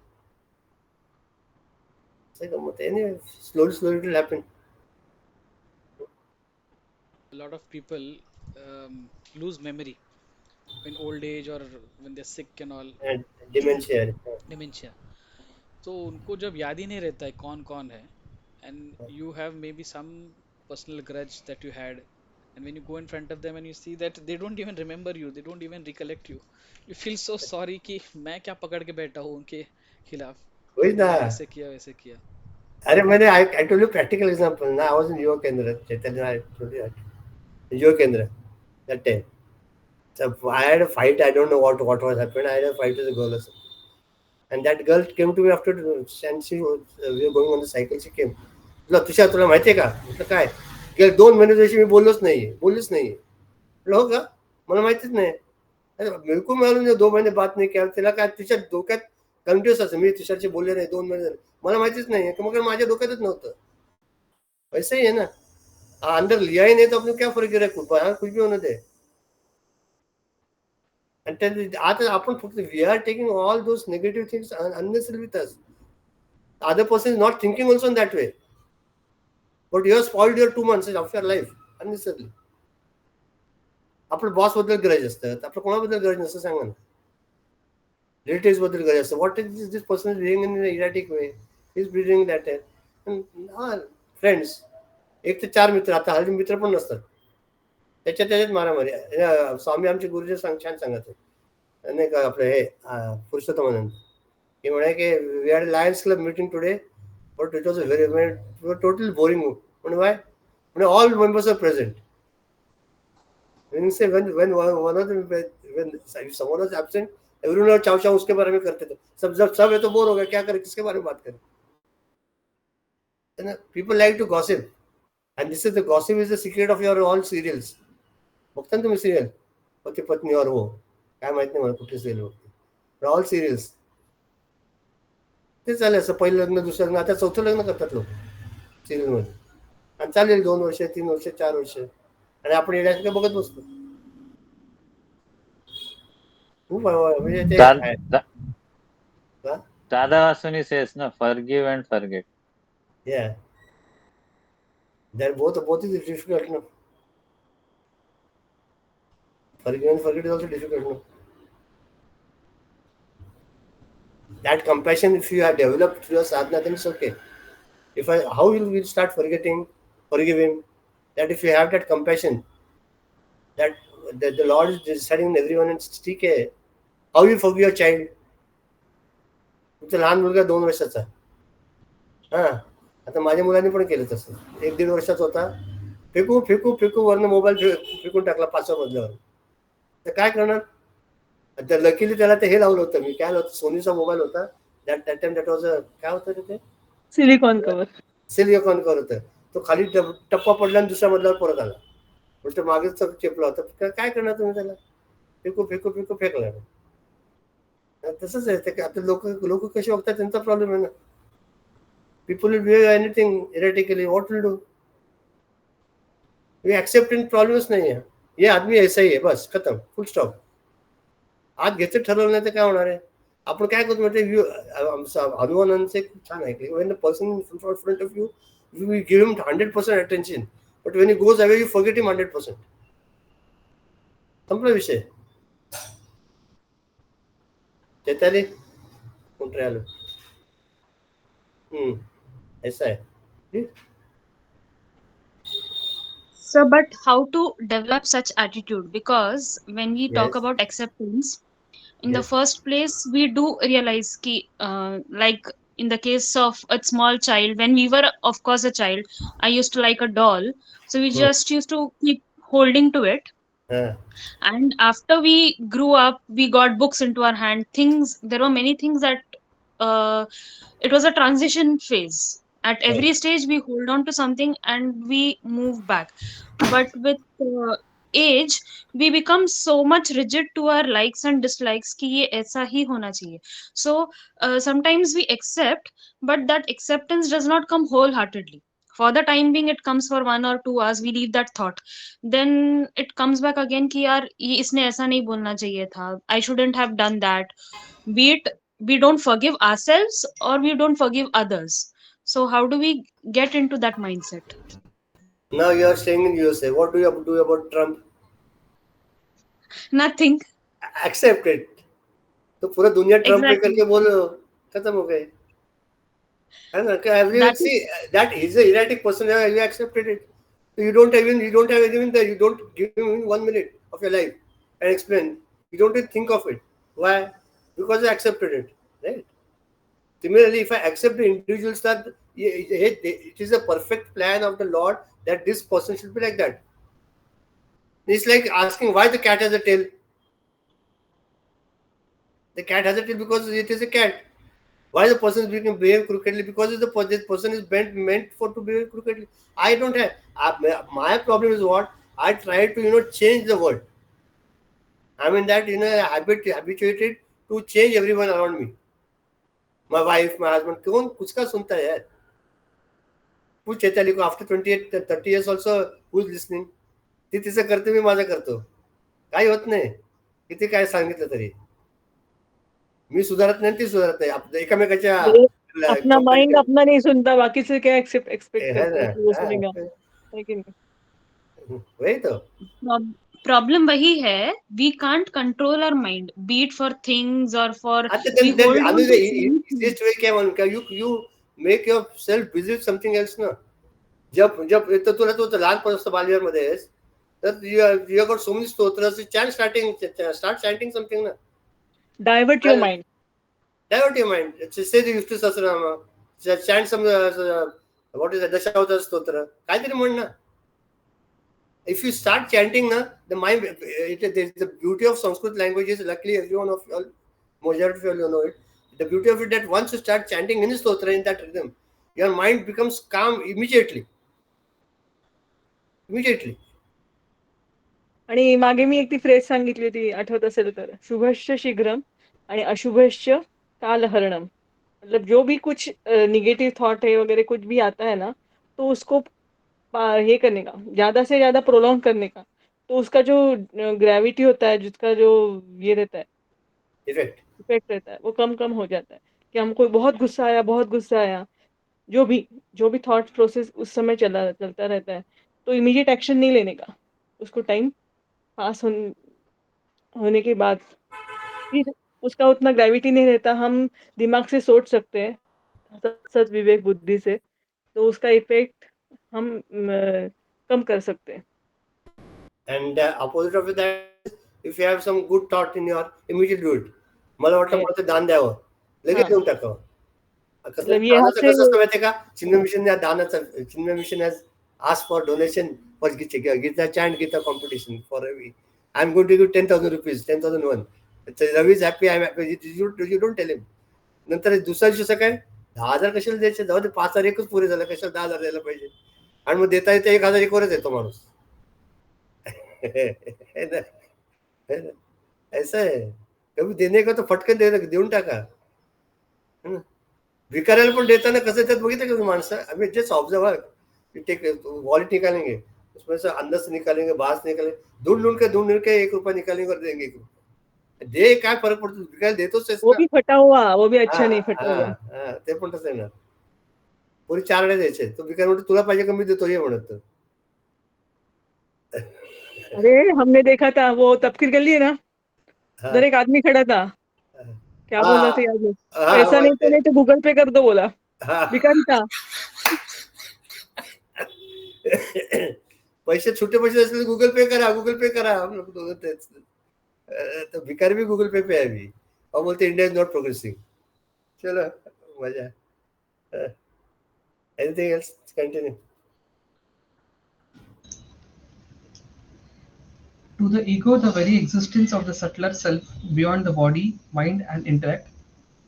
slowly it will happen.
A lot of people lose memory in old age or when they're sick and all.
And dementia.
Dementia. तो उनको जब याद ही नहीं रहता है कौन कौन है, and you have maybe some personal grudge that you had, and when you go in front of them and you see that they don't even remember you, they don't even recollect you, you feel so sorry कि मैं क्या पकड़ के बैठा हूँ उनके खिलाफ,
वही ना.
मैंने ऐसे किया वैसे किया.
अरे मैंने I told you practical example. Now I was in Yoga Kendra, Chaitanya, I told you, Yoga Kendra that time. So I had a fight. I don't know what was happened. I had a fight with a girl or something. And that girl came to me after, and we were going on the cycle. She came. Tushar तुला माहिती आहे का? म्हटलं काय? गेल्या 2 महिन्याची मी बोललीच नाही. हो का? मला माहितीच नाही. बिलकुल मला 2 महिने बात नाही केला. तिला काय तिच्या डोक्यात कंटिन्युअस असं, मी तुषारशी बोलले नाही 2 महिने झाले, मला माहितीच नाही, मग माझ्या डोक्यातच नव्हतं. वैसे ही है ना, अंदर लिया ही नहीं तो अपने क्या फर्क गिरा, कुछ भी होने दे. And आता आपण फक्त we are taking all those negative things unnecessarily with us. The other person is not thinking also in that way, but you have spoiled your 2 months of your life unnecessarily. आपलं boss बद्दल grudge असतं, आपलं कोणाबद्दल grudge नसतं सांगा ना. Relatives बद्दल grudge असतं. What is this person behaving in erratic way, is behaving that way. Friends, 1 ते 4 मित्र, आता हल्ली मित्र पण नसतात, त्याच्यात मारामारी. स्वामी आमचे गुरुजी छान सांगत नाही का, आपलं हे पुरुषोत्तमानंद, की म्हणे की we had Lions Club meeting today but it was a very total boring. म्हणे वाय? म्हणे all members are present. When you say when one of them when if someone was absent, everyone चाव चाव उसके बारे में करते थे. सब है तो बोर हो गया, क्या करें, किसके बारे में बात करें? People like to gossip, and this is the gossip is the secret of your all serials. बघता ना तुम्ही सिरियल पती पत्नी और वो काय माहित नाही मला कुठे सिरियल बघते, ऑल सिरियल्स ते चालेल. असं पहिलं लग्न, दुसरं लग्न, आता चौथं लग्न करतात लोक सिरियल मध्ये, आणि चालेल 2 वर्ष 3 वर्ष 4 वर्ष, आणि आपण येण्यासारखे बघत बसतो. खूप म्हणजे ते आहे.
Dada Vasuni says, no, forgive and forget.
Yeah, that both is difficult. No, forgive and forget is also difficult. No, that compassion, if you have developed through your sadhana, then it's okay. How will we start forgetting, forgiving? That if you have that compassion, that the Lord is deciding in everyone, and ठीक है. How you forgive your child? तुमचा लहान मुलगा 2 वर्षाचा, हा, आता माझ्या मुलांनी पण केलं तसं. 1-1.5 वर्षाचा होता, फेकू फेकू फेकू वरनं मोबाईल फेकून टाकला 5व्या मजल्यावर. तर काय करणार? तर लकीली त्याला ते हे लावलं होतं मी, काय होतं, सोनीचा मोबाईल होता. दॅट टाइम दॅट वॉज काय होतं ते
सिलिकॉन कवर.
सिलिकॉन कव्हर होतं. तो खाली टप्पा पडला आणि दुसऱ्या मजल्यावर परत आला. उलट मागेच चेपला होता. काय करणार तुम्ही त्याला? फेकू फेकू फेकू फेकला. तसंच आहे ते. आता लोक लोक कसे बघतात त्यांचा प्रॉब्लेम आहे ना. People will behave anything erratically, what will do? We accept in प्रॉब्लेमच नाही आहे. ये आदमी ऐसा ही है, बस खतम, फुल स्टॉप. आज घ्यायचं ठरवलं नाही तर काय होणार आहे? आपण काय करतो म्हणजे हनुमानांचे खूप छान आहे. When the person in front of you, you will give him 100% attention, but when he goes away you forget him 100%. संपला विषय. चैताली कोण आलो. ऐसा है.
So, but how to develop such attitude? Because when we talk
Yes,
about acceptance, in the
yes.
first place, we do realize ki, like in the case of a small child, when we were, of course, a child, I used to like a doll, so we
Hmm.
just used to keep holding to it.
Uh,
And after we grew up, we got books into our hand. Things, there were many things that uh, it was a transition phase. At
yes.
every stage, we hold on to something and we move back. But with age, we become so much rigid to our likes and dislikes कि ये ऐसा ही होना चाहिए. So sometimes we accept, but that acceptance does not come wholeheartedly. For the time being, it comes for 1 or 2 hours. We leave that thought. Then it comes back again कि यार ये इसने ऐसा नहीं बोलना चाहिए था. I shouldn't have done that. Be it we don't forgive ourselves or we don't forgive others. So how do we get into that mindset?
Now you are staying in USA. What do you do about Trump?
Nothing.
Accept it. तो पूरा दुनिया Trump पे
Exactly.
करके बोलो, खत्म हो गए. है ना?
That is
See that he's an erratic person. You accepted it. So you don't have even that. You don't give him 1 minute of your life and explain. You don't even think of it. Why? Because I accepted it. Right? Similarly, if I accept the individual that it is a perfect plan of the Lord that this person should be like that. It's like asking why the cat has a tail. The cat has a tail because it is a cat. Why the person is behave crookedly? Because this person is meant for to behave crookedly. I don't have. My problem is what? I try to change the world. I'm in that habituated to change everyone around me. My wife, my husband. कौन कुछ का सुनता है यार? पूछ चैताली को after 28 30 years also who is listening? ती तिचं करते, मी माझं करतो. काही होत नाही. किती काय सांगितलं तरी मी सुधारत नाही, ती सुधारत नाही. एकामेकाच्या
ये अपना माइंड
कंपॅरिझन
अपना नहीं सुनता, बाकी से क्या एक्सपेक्ट
है
करता
ना.
है कि वो
हाँ,
सुनेगा, है कि नहीं?
वही तो.
problem वही है. We can't control our mind, be it for things or for
आता
we
then
hold on
another
to many things.
easiest way क्या म्हणून का you make yourself busy with something else ना. जब जब तर तुला तो लहानपणापासून बालविहार मध्ये आहेस तर you got so many स्तोत्र, start chanting something ना.
Divert your mind.
Divert your mind. Say the Vishnu Sahasranama. Chant some, what is that, Dashavtar Stotra. काहीतरी म्हण ना. If you start chanting, na, the mind, there's the beauty of Sanskrit languages. Luckily, everyone of you all, majority of you all know it. The beauty of it that once you start chanting in stotra in that rhythm, your mind becomes calm immediately. Immediately.
आणि मागे मी एक ती phrase सांगितली होती, आठवत असेल तर, शुभश्च शीघ्रम आणि अशुभश्च कालहरणम. मतलब जो भी कुछ निगेटिव थॉट है वगैरह कुछ भी आता है ना, तो उसको ये करने का, ज्यादा से ज्यादा प्रोलॉन्ग करने का, तो उसका जो ग्रेविटी होता है, जिसका जो ये रहता है, इफेक्ट रहता है, वो कम कम हो जाता है. कि हमको बहुत गुस्सा आया, जो भी थॉट प्रोसेस उस समय चलता रहता है, तो इमीडिएट एक्शन नहीं लेने का, उसको टाइम पास होने के बाद फिर उसका उतना ग्रेविटी नहीं रहता. हम दिमाग से सोच सकते हैं, सत विवेक बुद्धि से, तो उसका इफेक्ट हम कम कर सकते हैं.
And opposite of that, if you have some good thought in your, immediately do it. मला वाटतं मला ते दान द्यावं, लगेच देऊन टाकावं. कसं
मतलब ये हाथ
दानाचं
से
कसं असतं माहितीये का? चिन्मय मिशन दानाचं, Chinmaya Mission has asked for donation for Gita chant Gita competition for Ravi. I'm going to give 10,000 rupees, 10,001. Ravi is happy, I'm happy. You don't tell him. नंतर दुसऱ्या दिवशी सकाळी 10,000 कशाला द्यायचे, जाऊ दे, 5,000 एकच पुरे झालं, कशाला 10,000 द्यायला पाहिजे. आणि मग देता येते 1,000 एक वरच येतो माणूस. है ना? ऐसा है, कभी देने का तो फटकन देऊन टाका. भिकाऱ्याला पण देताना कसं देतात बघितलं का तुम्ही माणसं? अभी जस्ट ऑब्जर्व, टेक वॉलेट निकालेंगे, उसमें से अंदर से निकालेंगे, बाहर से निकालेंगे, ढूंढ के 1 रुपया निकालेंगे और देंगे 1 रुपया. दे, काय फरक पडतो, भिकायला देतोच तेच
वो
ना.
भी फटा हुआ, वो भी
हा
अच्छा नहीं फटा हुआ.
हा, ते पण तसं येणार. पुरी 4 आणे द्यायचे, तो भिकारी म्हणतो तुला पाहिजे का मी देतो ये म्हणत.
अरे हमने देखा था वो तपकीर गली है ना, उधर एक आदमी खड़ा था, क्या बोल रहा था याद नहीं, पैसा नहीं तो गूगल पे कर दो बोला, भिखारी था.
पैसे छोटे पैसे असले गूगल पे करा, हम लोग दोनों तेच. तो भिकारी भी गूगल पे है अभी, और बोलते इंडिया इज नॉट प्रोग्रेसिंग. चलो, मजा. Anything else, continue.
To the ego, the very existence of the subtler self beyond the body, mind, and intellect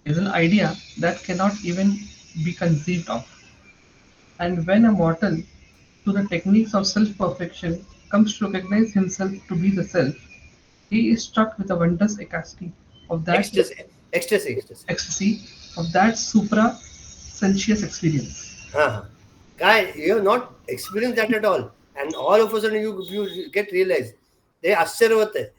is an idea that cannot even be conceived of. And when a mortal, through the techniques of self perfection, comes to recognize himself to be the self, he is struck with a wondrous of that
Ecstasy.
ecstasy of that supra sensuous experience.
Guy, you have not experienced that at all, and all of a sudden you get realized. They आश्चर्य होते हैं.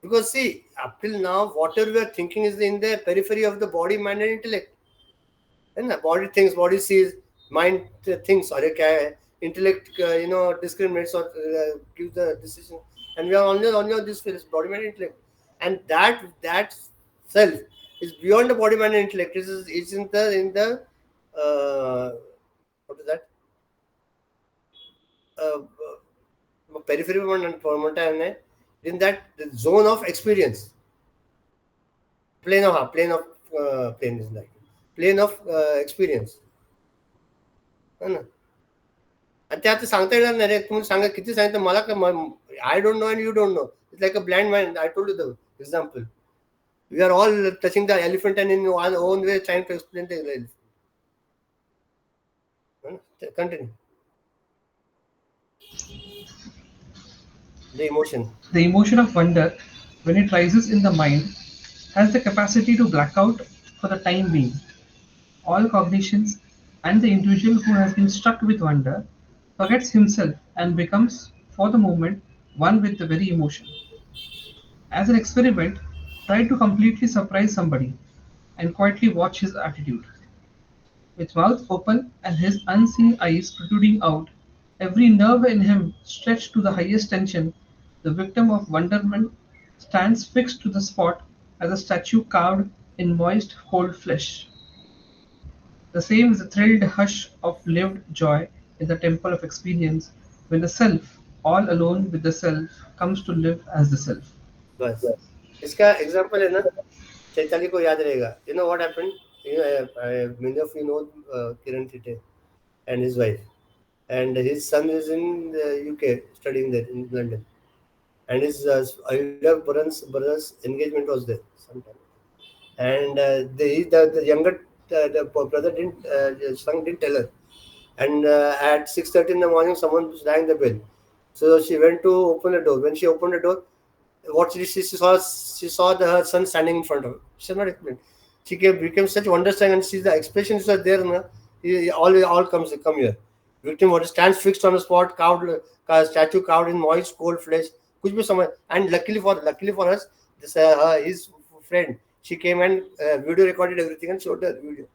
Because see, up till now, whatever we are thinking is in the periphery of the body, mind, and intellect. And the body thinks, body sees, mind thinks, अरे क्या है? Intellect, discriminates or gives the decision, and we are only on this field, body, mind, intellect, and that self is beyond the body, mind, and intellect. It's in the what is that? Periphery in that zone of experience. Plane is like plane of experience. है ना? आणि ते आता सांगता येणार नाही रे. तुम्ही सांगा किती सांगितलं मला का, I don't know and you don't know. It's like a blind man. I told you the example. We are all touching the elephant and in our own way trying to explain the elephant. Continue. The emotion.
The emotion of wonder, when it rises in the mind, has the capacity to black out for the time being all cognitions, and the individual who has been struck with wonder forgets himself and becomes, for the moment, one with the very emotion. As an experiment, try to completely surprise somebody and quietly watch his attitude. With mouth open and his unseeing eyes protruding out, every nerve in him stretched to the highest tension, the victim of wonderment stands fixed to the spot as a statue carved in moist, cold flesh. The same is the thrilled hush of lived joy in the temple of experience when the self, all alone with the self, comes to live as the self.
बस इसका example है ना, चैताली को याद रहेगा. You know what happened? Many of you know Kiran Thite and his wife, and his son is in the UK studying there in London, and his elder brother's engagement was there sometime, and the younger the brother didn't the son didn't tell her, and at 6:30 in the morning someone rang the bell, so she went to open the door. When she opened the door, what she saw her son standing in front of her. She said not explained. She became such wonderstruck, and see the expressions are there. Na, all come here. Victim what stands fixed on the spot, statue carved in moist cold flesh. कुछ भी समझ. And luckily for us, this his friend, she came and video recorded everything and showed the video.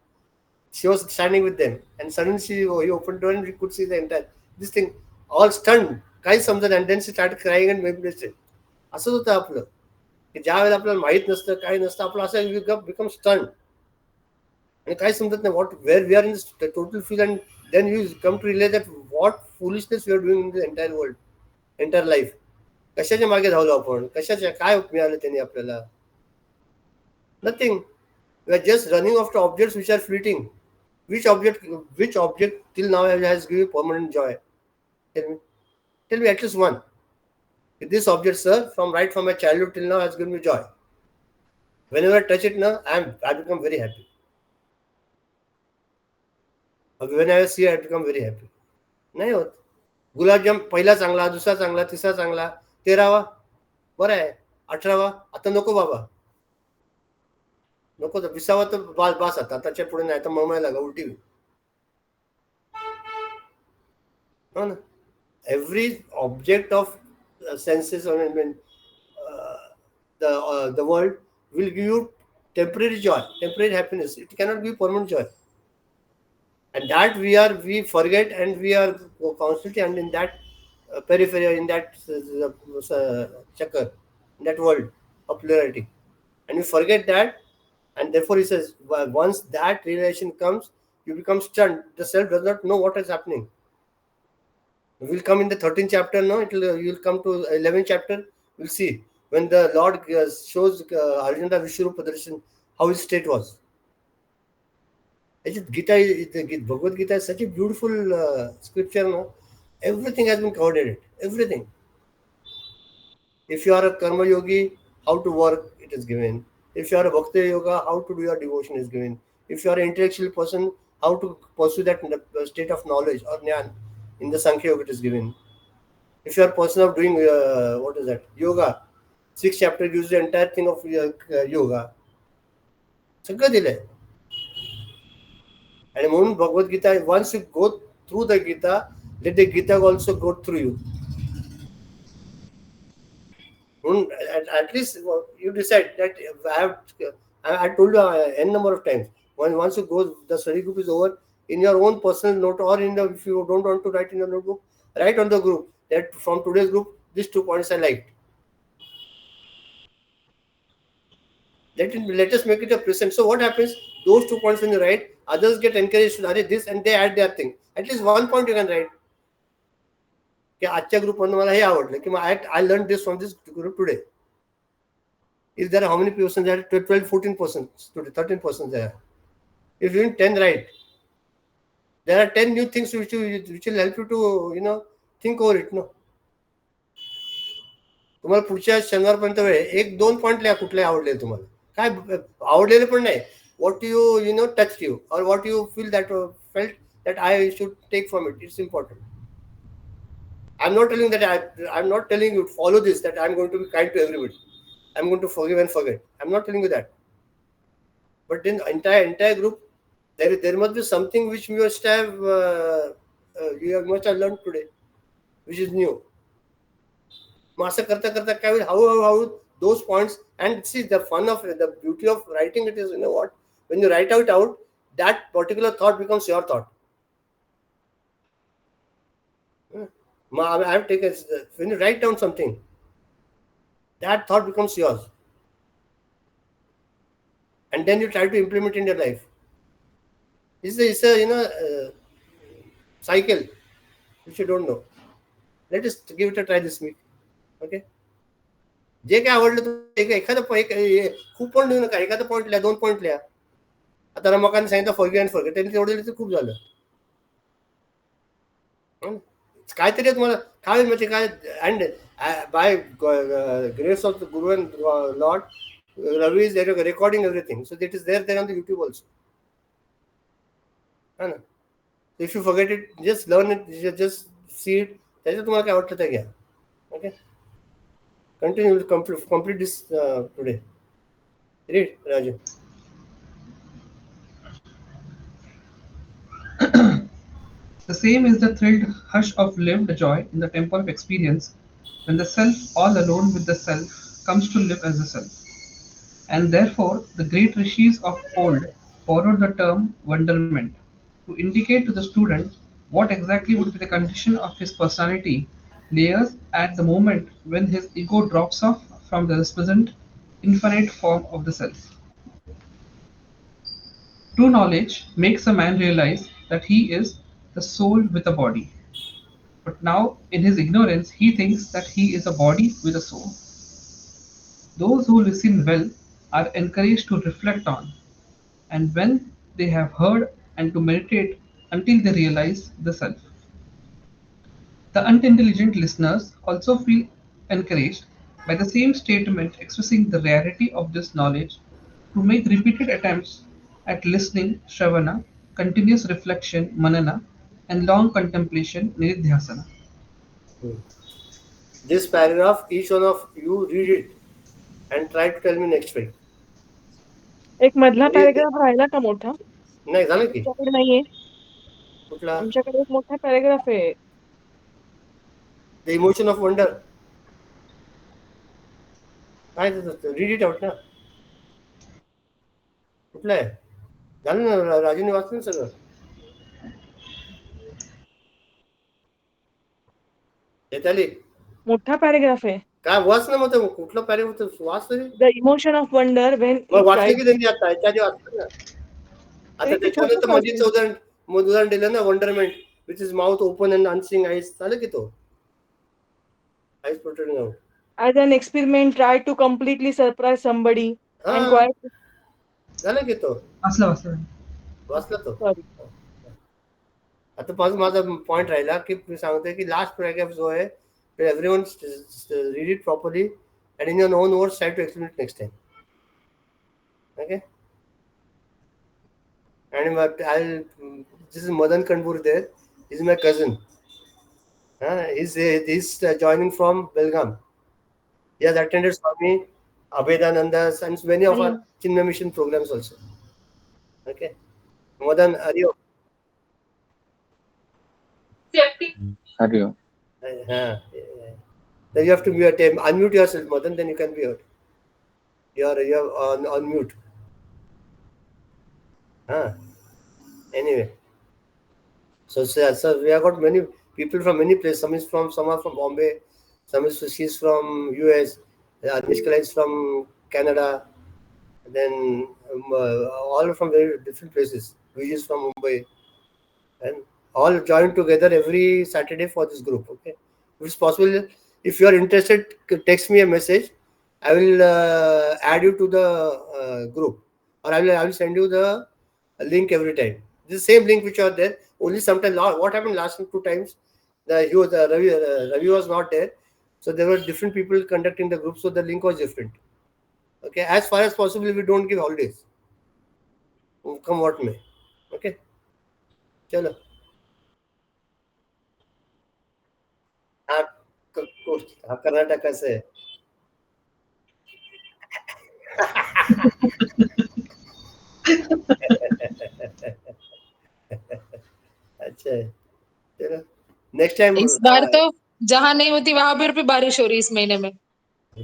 She was standing with them, and suddenly he opened door and we could see the entire this thing all stunned. काही समजत, and then she started crying and maybe असंच होतं आपलं, की ज्या वेळेला आपल्याला माहित नसतं काही नसतं आपलं असं बिकम स्टन आणि काही समजत नाही what where we are in total feel and then you come to realize that what foolishness you are doing in the entire world entire life. कशाच्या मागे धावलो आपण, कशाच्या काय मिळालं त्यांनी आपल्याला, nothing. We are just running after objects which are flitting. which object till now has given permanent joy? Tell me at least one. This object, sir, from my childhood till now has given me joy. Whenever I touch it now, I become very happy. When I see it, I become very happy. नाही होत. गुलाबजाम पहिला चांगला, दुसरा चांगला, तिसरा चांगला, 13वा बरं आहे, 18वा आता नको बाबा, नको तर 20वा तर बास आता, त्याच्या पुढे नाही तर ममायला लागा उलटी. हो ना. Every object of senses or the world will give you temporary joy, temporary happiness. It cannot give permanent joy, and that we forget, and we are constantly and in that periphery, in that chakra, in that world of plurality, and we forget that, and therefore he says once that realization comes, you become stunned. The self does not know what is happening. We'll come in the 13th chapter now. You'll come to 11th chapter. We'll see when the Lord shows Arjuna Vishwarupa Darshan how his state was. The Bhagavad Gita is such a beautiful scripture. No? Everything has been covered in it. Everything. If you are a karma yogi, how to work, it is given. If you are a bhakti yoga, how to do your devotion is given. If you are an intellectual person, how to pursue that state of knowledge or jnana. In the Sankhya Yoga, it is given. If you are a person of doing what is that yoga, 6th chapter gives the entire thing of yoga. सगळं दिलंय. आणि म्हणून Bhagavad Gita, once you go through the Gita, let the Gita also go through you. At least you decide that I told you n number of times. Once you go, the study group is over. In your own personal note, or if you don't want to write in your notebook, write on the group that from today's group, these 2 points I liked. Let us make it a present. So what happens? Those 2 points when you write, others get encouraged to write this, and they add their thing. At least 1 point you can write. की आजच्या ग्रुपमध्ये मला हे आवडलं की I learned this from this group today. If there are how many persons there? 12, 14 persons today, 13 persons there. If you 10 right, there are 10 new things which will help you to think over it. No, तुम्हाला पुढच्या शनिवारपर्यंत वेळ 1-2 point लिहा कुठले आवडले तुम्हाला, काय आवडलेले पण नाही, what you touched you or what you felt that I should take from it. It's important. I'm not telling that I'm not telling you to follow this, that I'm going to be kind to everybody, I'm going to forgive and forget. I'm not telling you that. But in the entire group, there must be something which you must have learned today, which is new. मग असं करता करता काय होईल, हळूहळू those points, and see the beauty of writing it is, what, when you write out, that particular thought becomes your thought. I have taken, when you write down something, that thought becomes yours, and then you try to implement in your life. It's a cycle which you don't know. Let us give it a try this week. Okay. जे काय आवडलं तुम्ही एखादं खूप पण लिहू नका, एखादं point लिहा, 2 पॉईंट लिहा. आता रमाकांत सांगितलं फॉरगिव्ह अँड फॉरगेट, त्यांनी तेवढं लिहिलं तर खूप झालं. काहीतरी तुम्हाला काय म्हणजे काय, and by grace of the guru and lord, Ravi is there recording everything, so that is there on the YouTube also. है ना? If you forget it, just learn it, just see it. त्याच्यात तुम्हाला काय वाटतं ते घ्या. Okay? Continue, complete this today. Read, Raju.
The same is the thrilled hush of lived joy in the temple of experience when the self, all alone with the self, comes to live as a self. And therefore, the great rishis of old borrowed the term wonderment to indicate to the student what exactly would be the condition of his personality layers at the moment when his ego drops off from the present infinite form of the self. True knowledge makes a man realize that he is the soul with a body. But now, in his ignorance, he thinks that he is a body with a soul. Those who listen well are encouraged to reflect on, and when they have heard, and to meditate until they realize the self. The unintelligent listeners also feel encouraged by the same statement expressing the rarity of this knowledge to make repeated attempts at listening, shravana, continuous reflection, manana, and long contemplation, nidhyasana.
This paragraph, each one of you read it and try to tell me next week.
एक मधला paragraph राहिला का मोठा?
नाही झालं की
आमच्याकडे नाहीये.
कुठला?
आमच्याकडे एक मोठा पॅरेग्राफ आहे.
The emotion of wonder. काय रीड इट आउट ना. कुठलं आहे? झालं ना, राजूने वाचलं ना सगळं. चैताली
मोठा पॅरेग्राफ आहे.
काय वाच ना, मग कुठलं पॅरेग्राफ वाच तरी.
The emotion of wonder when
मग वाचले की त्यांनी आता याच्या आधी वाचलं ना. आता
ते छोटंच
त्याच्यानंतर
वाचलंय.
म्हणजे उदाहरण दिलं ना, wonderment which is mouth open and unseeing eyes. झालं की तो eyes protecting out.
As an experiment, try to completely surprise somebody and
हा
quiet.
झालं की तो वाचला तो.
Sorry.
आता पासून माझा पॉईंट राहिला की मी सांगतोय की लास्ट पॅरेग्राफ जो आहे, everyone read it properly and in your own words try to explain it next time. Okay. And this is Madan Kanbur there. He's my cousin. He's joining from Belgaum. He has attended Swami Abhedananda's and many of our Chinmay Mission programs also. Okay. Madan, are you?
Hari Om.
Then you have to unmute yourself, Madan, then you can be heard. You're on mute. Anyway, so we have got many people from many places. Some are from Bombay, she's from US, Nishkala is from Canada, then all from very different places. Vijay is from Mumbai, and all joined together every Saturday for this group. Okay, if it's possible, if you are interested, text me a message. I will add you to the group, or I will send you the link every time. This is the same link which are there. Only sometimes what happened last 2 times, Ravi was not there, so there were different people conducting the group, so the link was different. Okay, as far as possible, we don't give holidays. Come what may. Okay, चलो. कर्नाटका से. अच्छा है. चलो next time.
इस बार तो जहाँ नहीं होती वहां पर भी बारिश हो रही इस महीने में.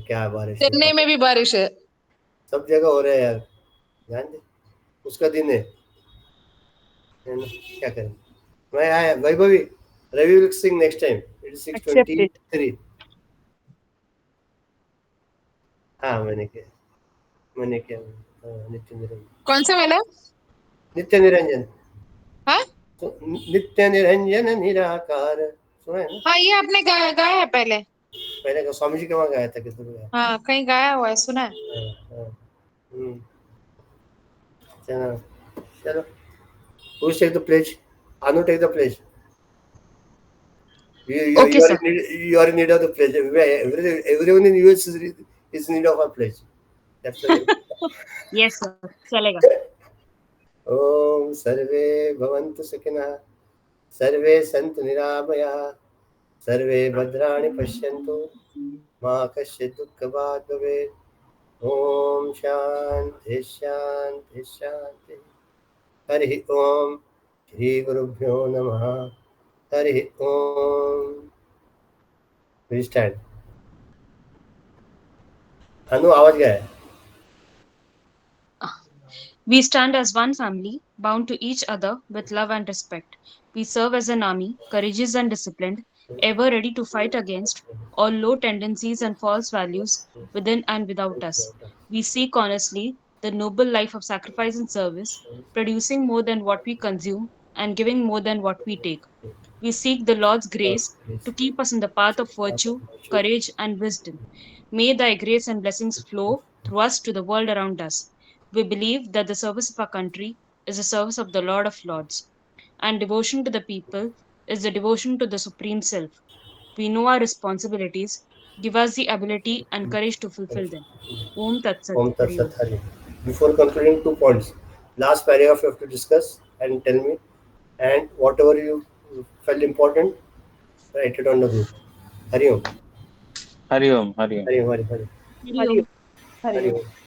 क्या बारिश.
चेन्नई में भी बारिश है.
सब जगह हो रहा है यार. ध्यान दे, उसका दिन है ना, क्या करें. मैं आया Vaibhavi. Ravi will sing next time. It is 6:23. हाँ मैंने किया नित्य निरंजन.
कौन सा वाला?
नित्य निरंजन.
हाँ
नित्य निरंजन निराकार. सुना है ना?
हाँ, ये आपने गाया है पहले.
मैंने कहा स्वामी जी के वहाँ गाया था किधर गया?
हाँ कहीं गाया हुआ है, सुना है।
हाँ, हाँ, हम्म, चलो चलो, who take the pledge? Anu, take the pledge.
Okay, sir.
You are in need of the pledge. Everyone in US is in need of a pledge. That's the way.
Yes, sir. चलेगा.
ओम सर्वे भवन्तु सुखिनः, सर्वे सन्तु निरामयाः, सर्वे भद्राणि पश्यन्तु, मा कश्चित् दुःखभाग् भवेत्. ओम शांति शांति शांति. हरि ओम. श्री गुरुभ्यो नमः. हरि ओम. Please stand. अनु आवाज गया है.
We stand as one family, bound to each other with love and respect. We serve as an army, courageous and disciplined, ever ready to fight against all low tendencies and false values within and without us. We seek honestly the noble life of sacrifice and service, producing more than what we consume and giving more than what we take. We seek the Lord's grace to keep us in the path of virtue, courage, and wisdom. May thy grace and blessings flow through us to the world around us. We believe that the service of our country is the service of the Lord of Lords, and devotion to the people is the devotion to the Supreme Self. We know our responsibilities. Give us the ability and courage to fulfill them. Om Tat Sat
Om Tat
Hari
Sat
Om.
Hari. Before concluding, 2 points. Last paragraph you have to discuss and tell me, and whatever you felt important, write it on the group. Hari Om.
Hari Om, Hari Om.
Hari Om. Hari Om.
Hari
Hariom
Om.
Hari
Hariom.
Om.